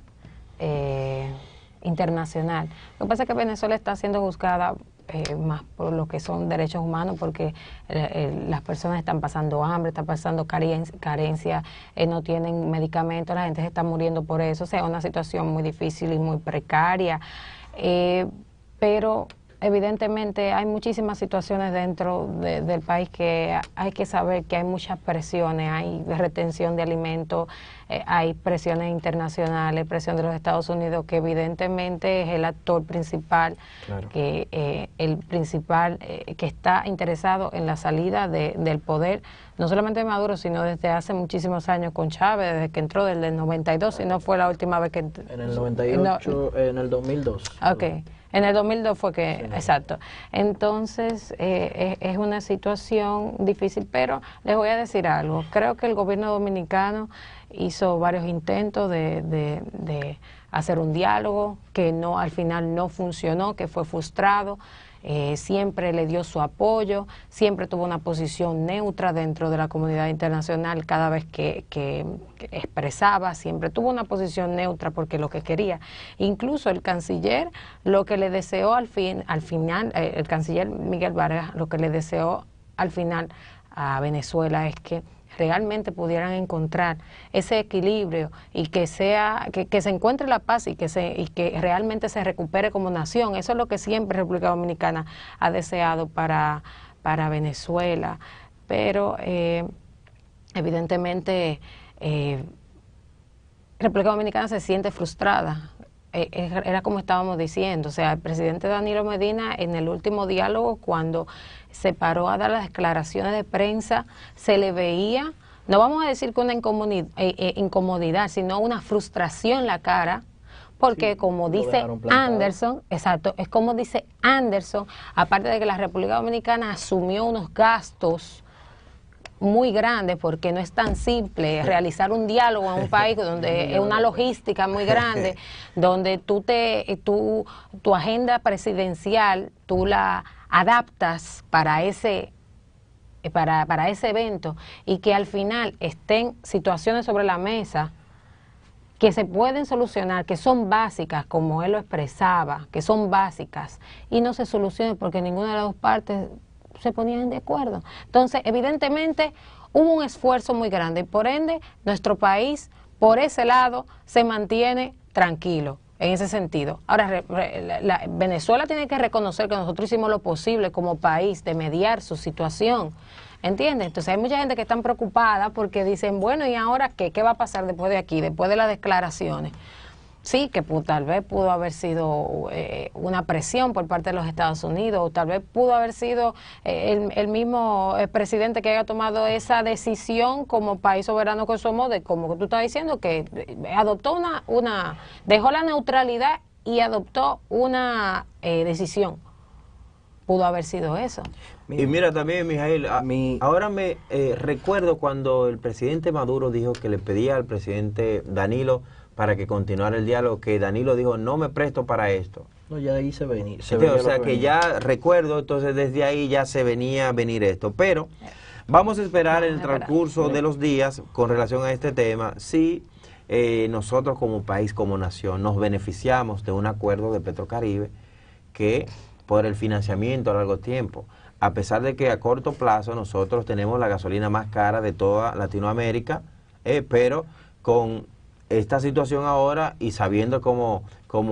Speaker 2: internacional, lo que pasa es que Venezuela está siendo juzgada más por lo que son derechos humanos, porque las personas están pasando hambre, están pasando carencia, no tienen medicamentos, la gente se está muriendo por eso. O sea, es una situación muy difícil y muy precaria, pero evidentemente hay muchísimas situaciones dentro del país que hay que saber que hay muchas presiones, hay retención de alimentos, hay presiones internacionales, presión de los Estados Unidos, que evidentemente es el actor principal, claro, que el principal que está interesado en la salida del poder, no solamente de Maduro, sino desde hace muchísimos años con Chávez, desde que entró, desde el 92, si no fue la última vez que...
Speaker 3: En el 98, en el 2002.
Speaker 2: Ok. En el 2002 fue que, sí, exacto. Entonces, es una situación difícil, pero les voy a decir algo. Creo que el gobierno dominicano hizo varios intentos de hacer un diálogo que al final no funcionó, que fue frustrado. Siempre le dio su apoyo, siempre tuvo una posición neutra dentro de la comunidad internacional cada vez que expresaba, siempre tuvo una posición neutra porque lo que quería. Incluso el canciller, lo que le deseó al final, el canciller Miguel Vargas, lo que le deseó al final a Venezuela es que realmente pudieran encontrar ese equilibrio y que se encuentre la paz y que realmente se recupere como nación. Eso es lo que siempre República Dominicana ha deseado para Venezuela, pero evidentemente República Dominicana se siente frustrada. Era como estábamos diciendo, o sea, el presidente Danilo Medina en el último diálogo, cuando se paró a dar las declaraciones de prensa, se le veía, no vamos a decir que una incomodidad, sino una frustración en la cara, porque sí, como dice Anderson, exacto, es como dice Anderson, aparte de que la República Dominicana asumió unos gastos muy grande, porque no es tan simple realizar un diálogo en un país donde es una logística muy grande, donde tu agenda presidencial tú la adaptas para ese evento, y que al final estén situaciones sobre la mesa que se pueden solucionar, que son básicas, como él lo expresaba, que son básicas, y no se solucionen porque ninguna de las dos partes se ponían de acuerdo. Entonces, evidentemente, hubo un esfuerzo muy grande y por ende, nuestro país, por ese lado, se mantiene tranquilo en ese sentido. Ahora, Venezuela tiene que reconocer que nosotros hicimos lo posible como país de mediar su situación, ¿entiendes? Entonces hay mucha gente que está preocupada porque dicen, bueno, ¿y ahora qué? ¿Qué va a pasar después de aquí, después de las declaraciones? Sí, que tal vez pudo haber sido una presión por parte de los Estados Unidos, o tal vez pudo haber sido el mismo presidente que haya tomado esa decisión como país soberano que somos, de como tú estás diciendo, que adoptó dejó la neutralidad y adoptó una decisión. Pudo haber sido eso.
Speaker 4: Y mira también, Mijail, ahora me recuerdo cuando el presidente Maduro dijo que le pedía al presidente Danilo para que continuara el diálogo, que Danilo dijo, no me presto para esto.
Speaker 3: No, ya ahí se venía.
Speaker 4: O sea que ya recuerdo, entonces desde ahí ya se venía a venir esto. Pero vamos a esperar el transcurso de los días con relación a este tema, si nosotros como país, como nación, nos beneficiamos de un acuerdo de Petrocaribe que por el financiamiento a largo tiempo, a pesar de que a corto plazo nosotros tenemos la gasolina más cara de toda Latinoamérica, pero con esta situación ahora y sabiendo cómo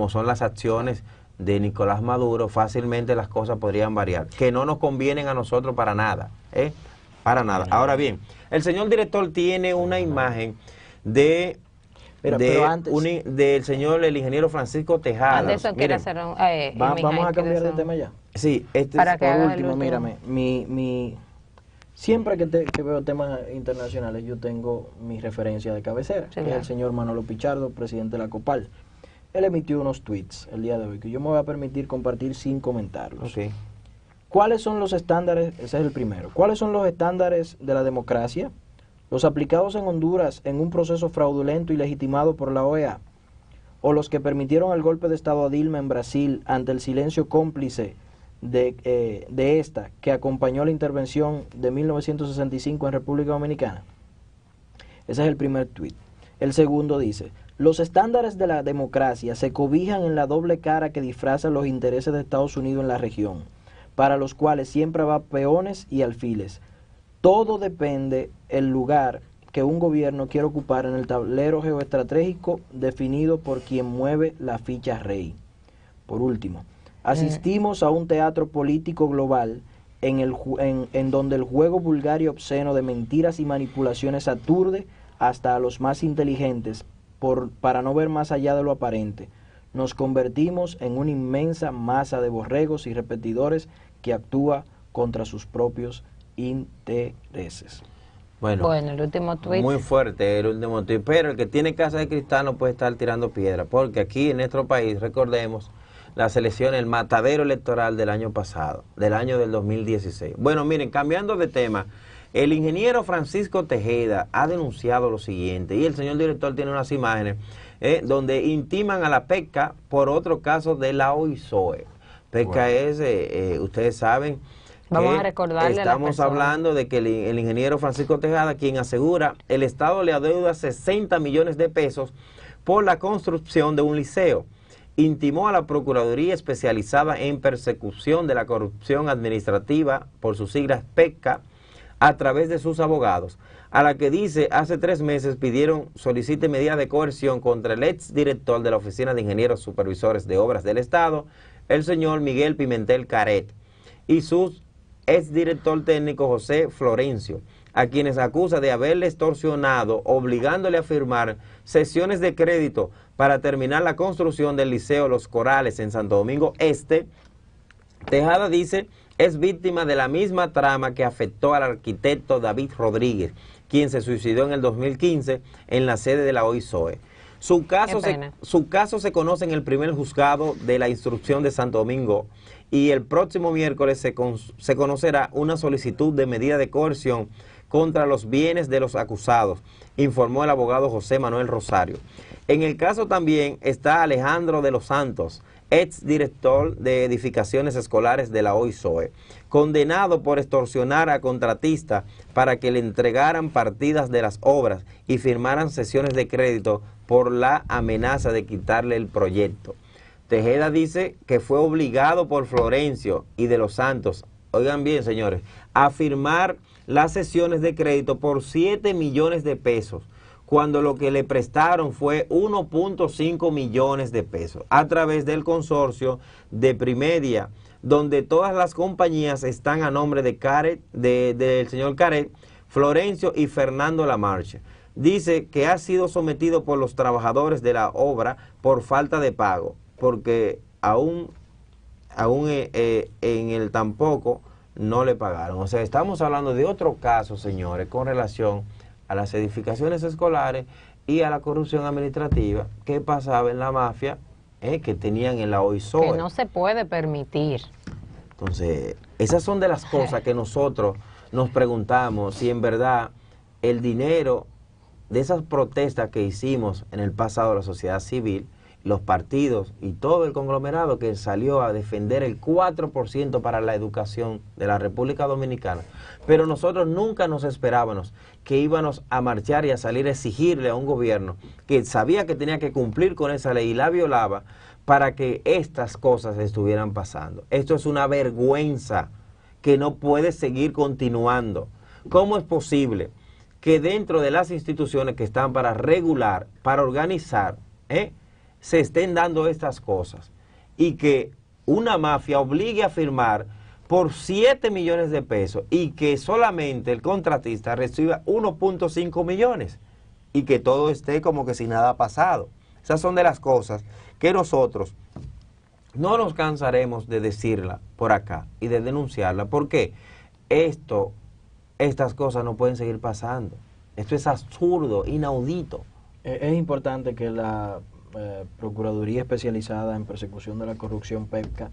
Speaker 4: son las acciones de Nicolás Maduro, fácilmente las cosas podrían variar, que no nos convienen a nosotros para nada, para nada. Ahora bien, el señor director tiene una imagen del señor, el ingeniero Francisco Tejada.
Speaker 2: Anderson quiere hacer
Speaker 3: vamos a cambiar de tema ya.
Speaker 4: Sí,
Speaker 3: por último, mírame, siempre que veo temas internacionales, yo tengo mi referencia de cabecera, que es el señor Manolo Pichardo, presidente de la COPAL. Él emitió unos tweets el día de hoy que yo me voy a permitir compartir sin comentarlos.
Speaker 4: Okay.
Speaker 3: ¿Cuáles son los estándares? Ese es el primero. ¿Cuáles son los estándares de la democracia? ¿Los aplicados en Honduras en un proceso fraudulento y legitimado por la OEA? ¿O los que permitieron el golpe de Estado a Dilma en Brasil ante el silencio cómplice de esta que acompañó la intervención de 1965 en República Dominicana? Ese es el primer tuit. El segundo dice, los estándares de la democracia se cobijan en la doble cara que disfraza los intereses de Estados Unidos en la región, para los cuales siempre va peones y alfiles. Todo depende del lugar que un gobierno quiere ocupar en el tablero geoestratégico definido por quien mueve la ficha rey. Por último, asistimos a un teatro político global en donde el juego vulgar y obsceno de mentiras y manipulaciones aturde hasta a los más inteligentes para no ver más allá de lo aparente. Nos convertimos en una inmensa masa de borregos y repetidores que actúa contra sus propios intereses.
Speaker 4: Bueno,
Speaker 2: el último tuit.
Speaker 4: Muy fuerte el último tuit, pero el que tiene casa de cristal no puede estar tirando piedra, porque aquí en nuestro país, recordemos, las elecciones, el matadero electoral del año pasado, del año del 2016. Bueno, miren, cambiando de tema, el ingeniero Francisco Tejeda ha denunciado lo siguiente, y el señor director tiene unas imágenes donde intiman a la PECA por otro caso de la OISOE. PECA es, ustedes saben,
Speaker 2: vamos a recordarle
Speaker 4: estamos hablando de que el ingeniero Francisco Tejada, quien asegura el Estado le adeuda 60 millones de pesos por la construcción de un liceo, intimó a la Procuraduría Especializada en Persecución de la Corrupción Administrativa, por sus siglas PECA, a través de sus abogados, a la que dice hace 3 meses solicite medidas de coerción contra el ex director de la Oficina de Ingenieros Supervisores de Obras del Estado, el señor Miguel Pimentel Caret, y su ex director técnico José Florencio, a quienes acusa de haberle extorsionado, obligándole a firmar cesiones de crédito para terminar la construcción del Liceo Los Corales en Santo Domingo Este. Tejada dice es víctima de la misma trama que afectó al arquitecto David Rodríguez, quien se suicidó en el 2015 en la sede de la OISOE. Su caso se conoce en el primer juzgado de la instrucción de Santo Domingo y el próximo miércoles se conocerá una solicitud de medida de coerción contra los bienes de los acusados, informó el abogado José Manuel Rosario. En el caso también está Alejandro de los Santos, exdirector de edificaciones escolares de la OISOE, condenado por extorsionar a contratistas para que le entregaran partidas de las obras y firmaran sesiones de crédito por la amenaza de quitarle el proyecto. Tejeda dice que fue obligado por Florencio y de los Santos, oigan bien señores, a firmar las sesiones de crédito por 7 millones de pesos, cuando lo que le prestaron fue 1.5 millones de pesos a través del consorcio de Primedia, donde todas las compañías están a nombre de del señor Caret, Florencio y Fernando Lamarche. Dice que ha sido sometido por los trabajadores de la obra por falta de pago, porque aún en el tampoco no le pagaron. O sea, estamos hablando de otro caso, señores, con relación a las edificaciones escolares y a la corrupción administrativa que pasaba en la mafia que tenían en la OISOE.
Speaker 2: Que no se puede permitir.
Speaker 4: Entonces, esas son de las cosas que nosotros nos preguntamos si en verdad el dinero de esas protestas que hicimos en el pasado, la sociedad civil, los partidos y todo el conglomerado que salió a defender el 4% para la educación de la República Dominicana, pero nosotros nunca nos esperábamos que íbamos a marchar y a salir a exigirle a un gobierno que sabía que tenía que cumplir con esa ley y la violaba para que estas cosas estuvieran pasando. Esto es una vergüenza que no puede seguir continuando. ¿Cómo es posible que dentro de las instituciones que están para regular, para organizar, se estén dando estas cosas y que una mafia obligue a firmar por 7 millones de pesos y que solamente el contratista reciba 1.5 millones y que todo esté como que si nada ha pasado? Esas son de las cosas que nosotros no nos cansaremos de decirla por acá y de denunciarla, porque estas cosas no pueden seguir pasando. Esto es absurdo, inaudito.
Speaker 3: Es importante que la Procuraduría Especializada en Persecución de la Corrupción, PEPCA,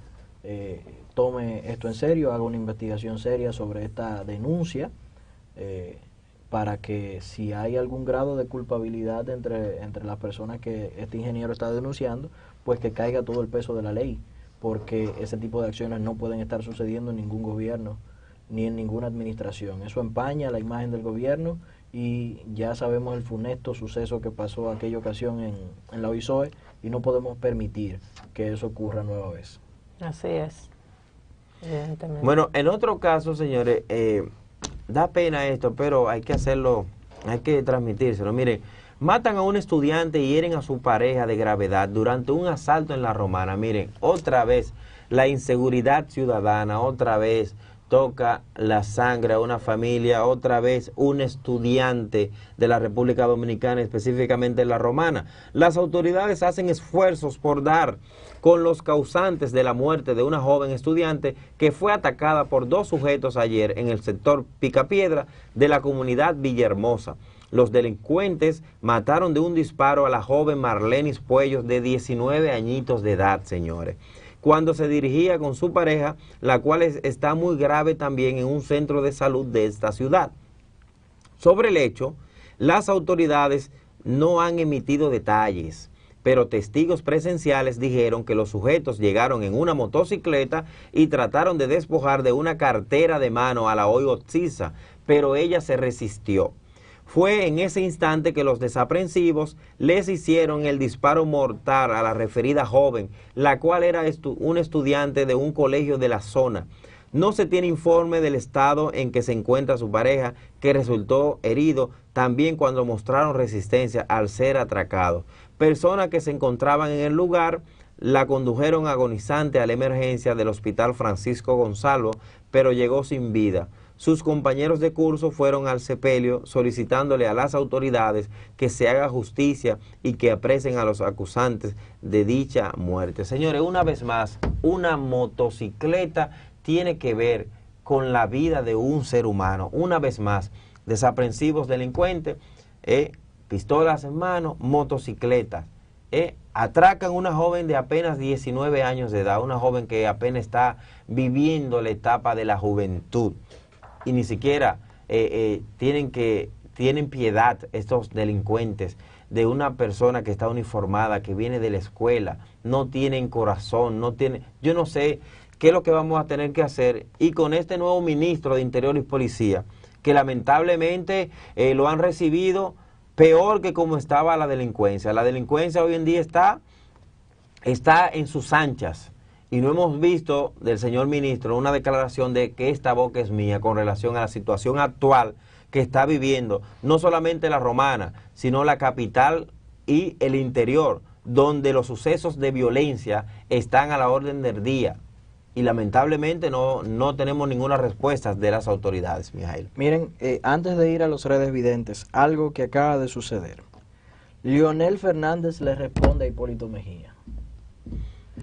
Speaker 3: tome esto en serio, haga una investigación seria sobre esta denuncia, para que si hay algún grado de culpabilidad entre las personas que este ingeniero está denunciando, pues que caiga todo el peso de la ley, porque ese tipo de acciones no pueden estar sucediendo en ningún gobierno ni en ninguna administración. Eso empaña la imagen del gobierno y ya sabemos el funesto suceso que pasó aquella ocasión en la OISOE y no podemos permitir que eso ocurra nueva vez.
Speaker 2: Así es, evidentemente.
Speaker 4: Bueno, en otro caso, señores, da pena esto, pero hay que hacerlo, hay que transmitírselo. Miren, matan a un estudiante y hieren a su pareja de gravedad durante un asalto en La Romana. Miren, otra vez la inseguridad ciudadana, otra vez toca la sangre a una familia, otra vez un estudiante de la República Dominicana, específicamente en La Romana. Las autoridades hacen esfuerzos por dar con los causantes de la muerte de una joven estudiante que fue atacada por dos sujetos ayer en el sector Picapiedra de la comunidad Villahermosa. Los delincuentes mataron de un disparo a la joven Marlenis Puellos, de 19 añitos de edad, señores, cuando se dirigía con su pareja, la cual está muy grave también en un centro de salud de esta ciudad. Sobre el hecho, las autoridades no han emitido detalles, pero testigos presenciales dijeron que los sujetos llegaron en una motocicleta y trataron de despojar de una cartera de mano a la Oigotzisa, pero ella se resistió. Fue en ese instante que los desaprensivos les hicieron el disparo mortal a la referida joven, la cual era un estudiante de un colegio de la zona. No se tiene informe del estado en que se encuentra su pareja, que resultó herido también cuando mostraron resistencia al ser atracado. Personas que se encontraban en el lugar la condujeron agonizante a la emergencia del Hospital Francisco Gonzalo, pero llegó sin vida. Sus compañeros de curso fueron al sepelio solicitándole a las autoridades que se haga justicia y que apresen a los acusantes de dicha muerte. Señores, una vez más, una motocicleta tiene que ver con la vida de un ser humano. Una vez más, desaprensivos delincuentes, pistolas en mano, motocicletas. Atracan a una joven de apenas 19 años de edad, una joven que apenas está viviendo la etapa de la juventud. Y ni siquiera tienen que tienen piedad estos delincuentes de una persona que está uniformada, que viene de la escuela, no tienen corazón, no tienen, yo no sé qué es lo que vamos a tener que hacer, y con este nuevo ministro de Interior y Policía, que lamentablemente lo han recibido peor que como estaba la delincuencia. La delincuencia hoy en día está en sus anchas, y no hemos visto del señor ministro una declaración de que esta boca es mía con relación a la situación actual que está viviendo, no solamente la Romana, sino la capital y el interior, donde los sucesos de violencia están a la orden del día. Y lamentablemente no tenemos ninguna respuesta de las autoridades, Mijail.
Speaker 3: Miren, antes de ir a los redes videntes, algo que acaba de suceder. Leonel Fernández le responde a Hipólito Mejía.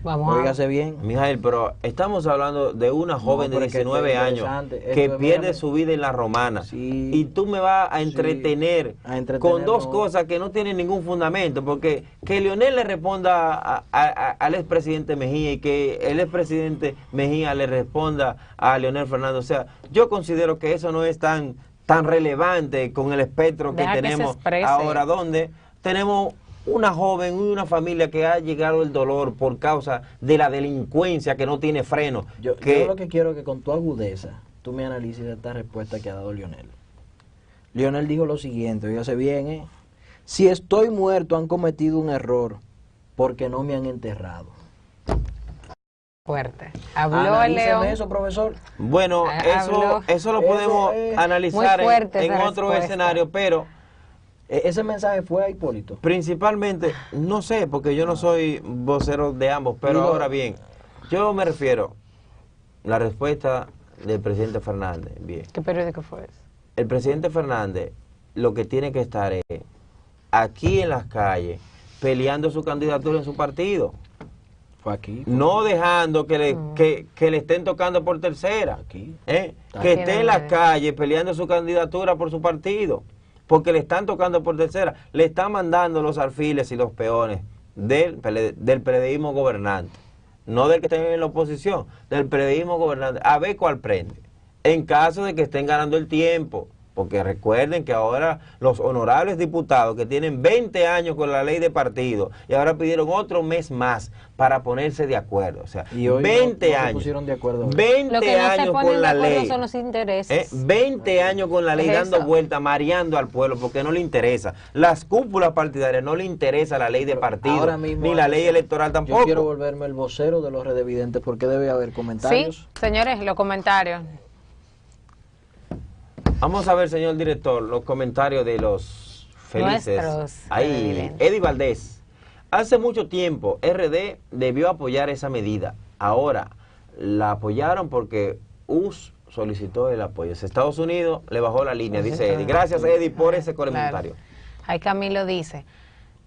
Speaker 2: Vamos
Speaker 3: Óigase bien.
Speaker 4: Mijail, pero estamos hablando de una joven de 19 años que pierde su vida en la Romana.
Speaker 3: Sí,
Speaker 4: y tú me vas a entretener, con dos cosas que no tienen ningún fundamento, porque que Leonel le responda al expresidente Mejía y que el expresidente Mejía le responda a Leonel Fernández. O sea, yo considero que eso no es tan relevante con el espectro que tenemos ahora, donde tenemos una joven y una familia que ha llegado el dolor por causa de la delincuencia que no tiene freno.
Speaker 3: Yo lo que quiero es que con tu agudeza tú me analices esta respuesta que ha dado Leonel. Leonel dijo lo siguiente, oígase bien, si estoy muerto han cometido un error porque no me han enterrado.
Speaker 2: Fuerte. Habló el León.
Speaker 3: Eso, profesor.
Speaker 4: Bueno, eso lo podemos analizar en otro escenario, pero
Speaker 3: ese mensaje fue a Hipólito.
Speaker 4: Principalmente, no sé, porque yo no soy vocero de ambos, pero ahora bien, yo me refiero la respuesta del presidente Fernández. Bien.
Speaker 2: ¿Qué periódico fue eso?
Speaker 4: El presidente Fernández lo que tiene que estar es aquí en las calles peleando su candidatura en su partido.
Speaker 3: Fue aquí.
Speaker 4: No dejando que le estén tocando por tercera.
Speaker 3: Aquí.
Speaker 4: Que esté en las calles peleando su candidatura por su partido. Porque le están tocando por tercera, le están mandando los alfiles y los peones del PLDismo gobernante, no del que esté en la oposición, del PLDismo gobernante, a ver cuál prende, en caso de que estén ganando el tiempo, porque recuerden que ahora los honorables diputados que tienen 20 años con la ley de partido y ahora pidieron otro mes más para ponerse de acuerdo, o sea,
Speaker 3: y hoy
Speaker 4: 20
Speaker 3: no
Speaker 4: años,
Speaker 3: se pusieron de acuerdo.
Speaker 4: 20
Speaker 2: Lo que no
Speaker 4: años
Speaker 2: se ponen
Speaker 4: con la
Speaker 2: de acuerdo
Speaker 4: ley,
Speaker 2: son los intereses.
Speaker 4: 20 años con la ley dando
Speaker 2: Eso.
Speaker 4: vuelta, mareando al pueblo, porque no le interesa. Las cúpulas partidarias no le interesa la ley de partido,
Speaker 3: Ahora mismo,
Speaker 4: ni la ley electoral tampoco.
Speaker 3: Yo quiero volverme el vocero de los redevidentes porque debe haber comentarios.
Speaker 2: Sí, señores, los comentarios.
Speaker 4: Vamos a ver, señor director, los comentarios de los felices.
Speaker 2: Nuestros
Speaker 4: Ahí,
Speaker 2: redevidentes.
Speaker 4: Eddie Valdés. Hace mucho tiempo, RD debió apoyar esa medida. Ahora, la apoyaron porque US solicitó el apoyo. Estados Unidos le bajó la línea, dice Eddie. Gracias, Eddie, por ese comentario.
Speaker 2: Claro. Ahí Camilo dice,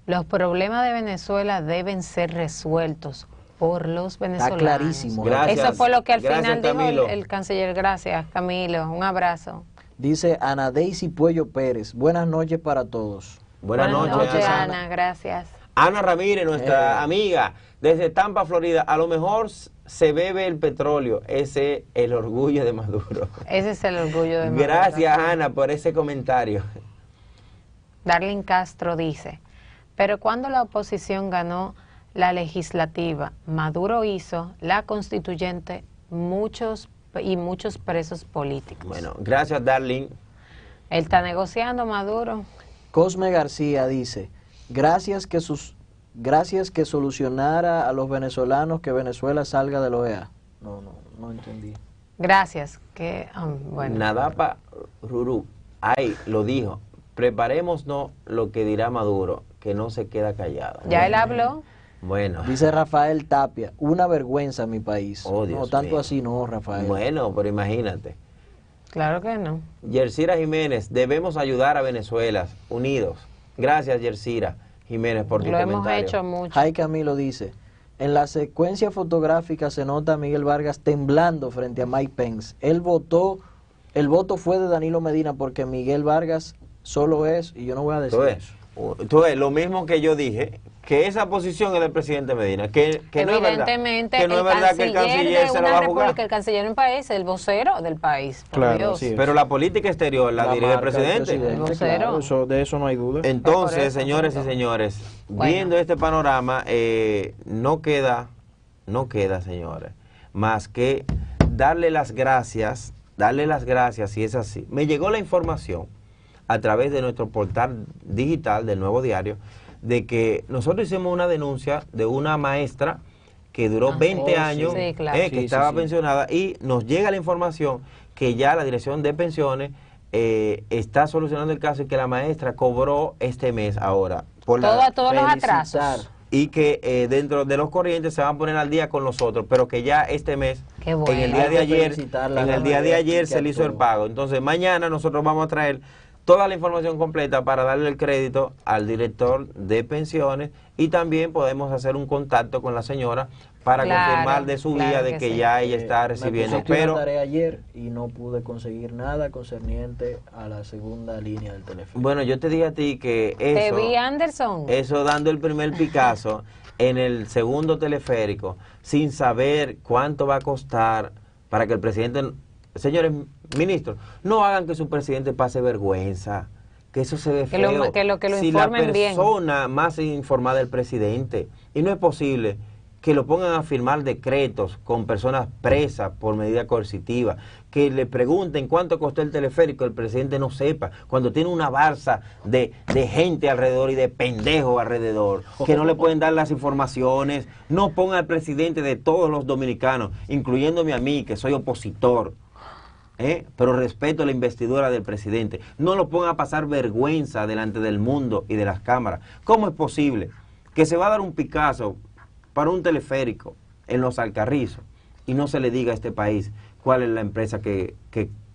Speaker 2: los problemas de Venezuela deben ser resueltos por los venezolanos.
Speaker 3: Está clarísimo.
Speaker 4: Gracias.
Speaker 2: Eso fue lo que al
Speaker 4: Gracias,
Speaker 2: final
Speaker 4: Camilo.
Speaker 2: dijo el canciller. Gracias, Camilo. Un abrazo.
Speaker 3: Dice Ana Daisy Puello Pérez. Buenas noches para todos.
Speaker 4: Buenas noches,
Speaker 2: Ana. Gracias.
Speaker 4: Ana Ramírez, nuestra amiga desde Tampa, Florida. A lo mejor se bebe el petróleo. Ese es el orgullo de Maduro.
Speaker 2: Ese es el orgullo de Maduro.
Speaker 4: Gracias, Ana, por ese comentario.
Speaker 2: Darlene Castro dice, pero cuando la oposición ganó la legislativa, Maduro hizo la constituyente muchos presos políticos.
Speaker 4: Bueno, gracias, Darling.
Speaker 2: Él está negociando, Maduro.
Speaker 3: Cosme García dice, gracias que solucionara a los venezolanos que Venezuela salga de la OEA. No entendí.
Speaker 2: Gracias. Bueno.
Speaker 4: Nadapa Rurú, ahí lo dijo, preparémonos lo que dirá Maduro, que no se queda callado.
Speaker 2: Ya él habló.
Speaker 4: Bueno.
Speaker 3: Dice Rafael Tapia, una vergüenza mi país.
Speaker 4: Oh, Dios
Speaker 3: no, tanto
Speaker 4: mío.
Speaker 3: así no, Rafael.
Speaker 4: Bueno, pero imagínate.
Speaker 2: Claro que no.
Speaker 4: Yersira Jiménez, debemos ayudar a Venezuela, unidos. Gracias, Yersira Jiménez, por tu
Speaker 2: Lo
Speaker 4: comentario.
Speaker 2: hemos hecho mucho.
Speaker 3: Jai Camilo dice, en la secuencia fotográfica se nota a Miguel Vargas temblando frente a Mike Pence. El voto fue de Danilo Medina porque Miguel Vargas solo es, y yo no voy a decir eso.
Speaker 4: Tú ves, lo mismo que yo dije, que esa posición es del presidente Medina, que no es verdad, que no es verdad que el canciller se lo va a jugar.
Speaker 2: El canciller de un país, el vocero del país, por
Speaker 3: Claro,
Speaker 2: Dios.
Speaker 3: sí.
Speaker 4: Pero la política exterior la dirige el presidente.
Speaker 2: El vocero.
Speaker 3: Claro, de eso no hay duda.
Speaker 4: Entonces,
Speaker 2: eso,
Speaker 4: señores y señores, viendo este panorama, no queda, señores, más que darle las gracias, si es así. Me llegó la información a través de nuestro portal digital del Nuevo Diario, de que nosotros hicimos una denuncia de una maestra que duró 20 años,
Speaker 2: sí, claro.
Speaker 4: que estaba pensionada, y nos llega la información que ya la Dirección de Pensiones está solucionando el caso y que la maestra cobró este mes ahora. Por
Speaker 2: Todos los atrasos.
Speaker 4: Y que dentro de los corrientes se van a poner al día con los otros, pero que ya este mes,
Speaker 2: bueno.
Speaker 4: en el día de ayer se le hizo el pago. Entonces mañana nosotros vamos a traer toda la información completa para darle el crédito al director de pensiones, y también podemos hacer un contacto con la señora para confirmar de su guía de que ya ella está recibiendo.
Speaker 3: Pero una tarea ayer y no pude conseguir nada concerniente a la segunda línea del teléfono.
Speaker 4: Bueno, yo te dije a ti que
Speaker 2: Te vi, Anderson.
Speaker 4: eso dando el primer Picasso en el segundo teleférico, sin saber cuánto va a costar para que el presidente... Señores ministros, no hagan que su presidente pase vergüenza, que eso se ve feo.
Speaker 2: Que lo
Speaker 4: si la
Speaker 2: informen bien.
Speaker 4: persona más informada es el presidente, y no es posible que lo pongan a firmar decretos con personas presas por medida coercitiva, que le pregunten cuánto costó el teleférico, el presidente no sepa, cuando tiene una balsa de gente alrededor y de pendejos alrededor, que no le pueden dar las informaciones. No pongan al presidente de todos los dominicanos, incluyéndome a mí, que soy opositor, pero respeto la investidura del presidente. No lo pongan a pasar vergüenza delante del mundo y de las cámaras. ¿Cómo es posible que se va a dar un Picasso para un teleférico en los Alcarrizos y no se le diga a este país cuál es la empresa que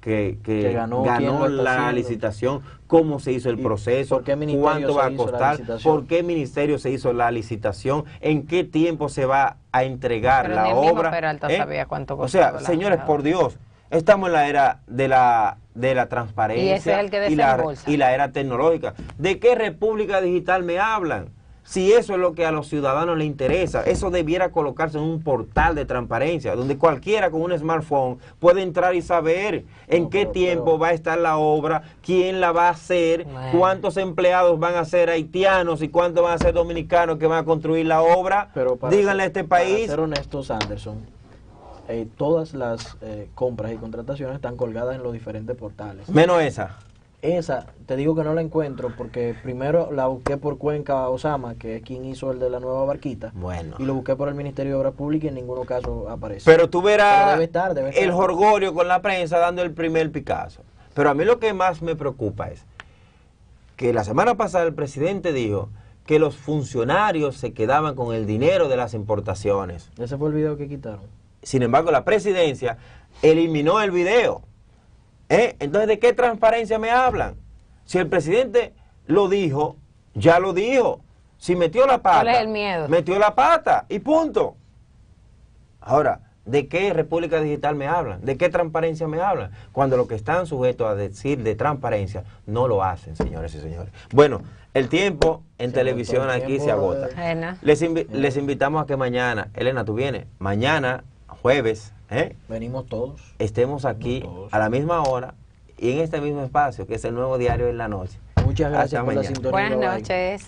Speaker 4: ganó la licitación, cómo se hizo el proceso, cuánto va a costar, por qué ministerio se hizo la licitación, en qué tiempo se va a entregar la obra?
Speaker 2: Peralta sabía cuánto
Speaker 4: o sea, señores, por Dios, estamos en la era de la transparencia,
Speaker 2: y ese es el que
Speaker 4: y la era tecnológica. ¿De qué república digital me hablan? Si eso es lo que a los ciudadanos les interesa, eso debiera colocarse en un portal de transparencia, donde cualquiera con un smartphone puede entrar y saber en qué tiempo va a estar la obra, quién la va a hacer, cuántos empleados van a ser haitianos y cuántos van a ser dominicanos que van a construir la obra. Díganle a este país.
Speaker 3: Para ser honestos, Anderson, todas las compras y contrataciones están colgadas en los diferentes portales.
Speaker 4: Menos esa.
Speaker 3: Esa, te digo que no la encuentro porque primero la busqué por Cuenca Osama, que es quien hizo el de la nueva barquita.
Speaker 4: Bueno.
Speaker 3: Y lo busqué por el Ministerio de Obras Públicas y en ninguno caso aparece.
Speaker 4: Pero tú verás
Speaker 3: debe estar.
Speaker 4: El jorgorio con la prensa dando el primer Picasso. Pero a mí lo que más me preocupa es que la semana pasada el presidente dijo que los funcionarios se quedaban con el dinero de las importaciones.
Speaker 3: Ese fue el video que quitaron.
Speaker 4: Sin embargo, la presidencia eliminó el video. Entonces, ¿de qué transparencia me hablan? Si el presidente lo dijo, ya lo dijo. Si metió la pata,
Speaker 2: ¿cuál es el miedo?
Speaker 4: metió la pata y punto. Ahora, ¿de qué república digital me hablan? ¿De qué transparencia me hablan? Cuando lo que están sujetos a decir de transparencia no lo hacen, señores y señores. Bueno, el tiempo en televisión aquí se agota. Les invitamos a que mañana, Elena, tú vienes, mañana, jueves,
Speaker 3: venimos todos.
Speaker 4: Estemos aquí a la misma hora y en este mismo espacio, que es el Nuevo Diario en la noche.
Speaker 3: Muchas gracias por la sintonía.
Speaker 2: Buenas noches.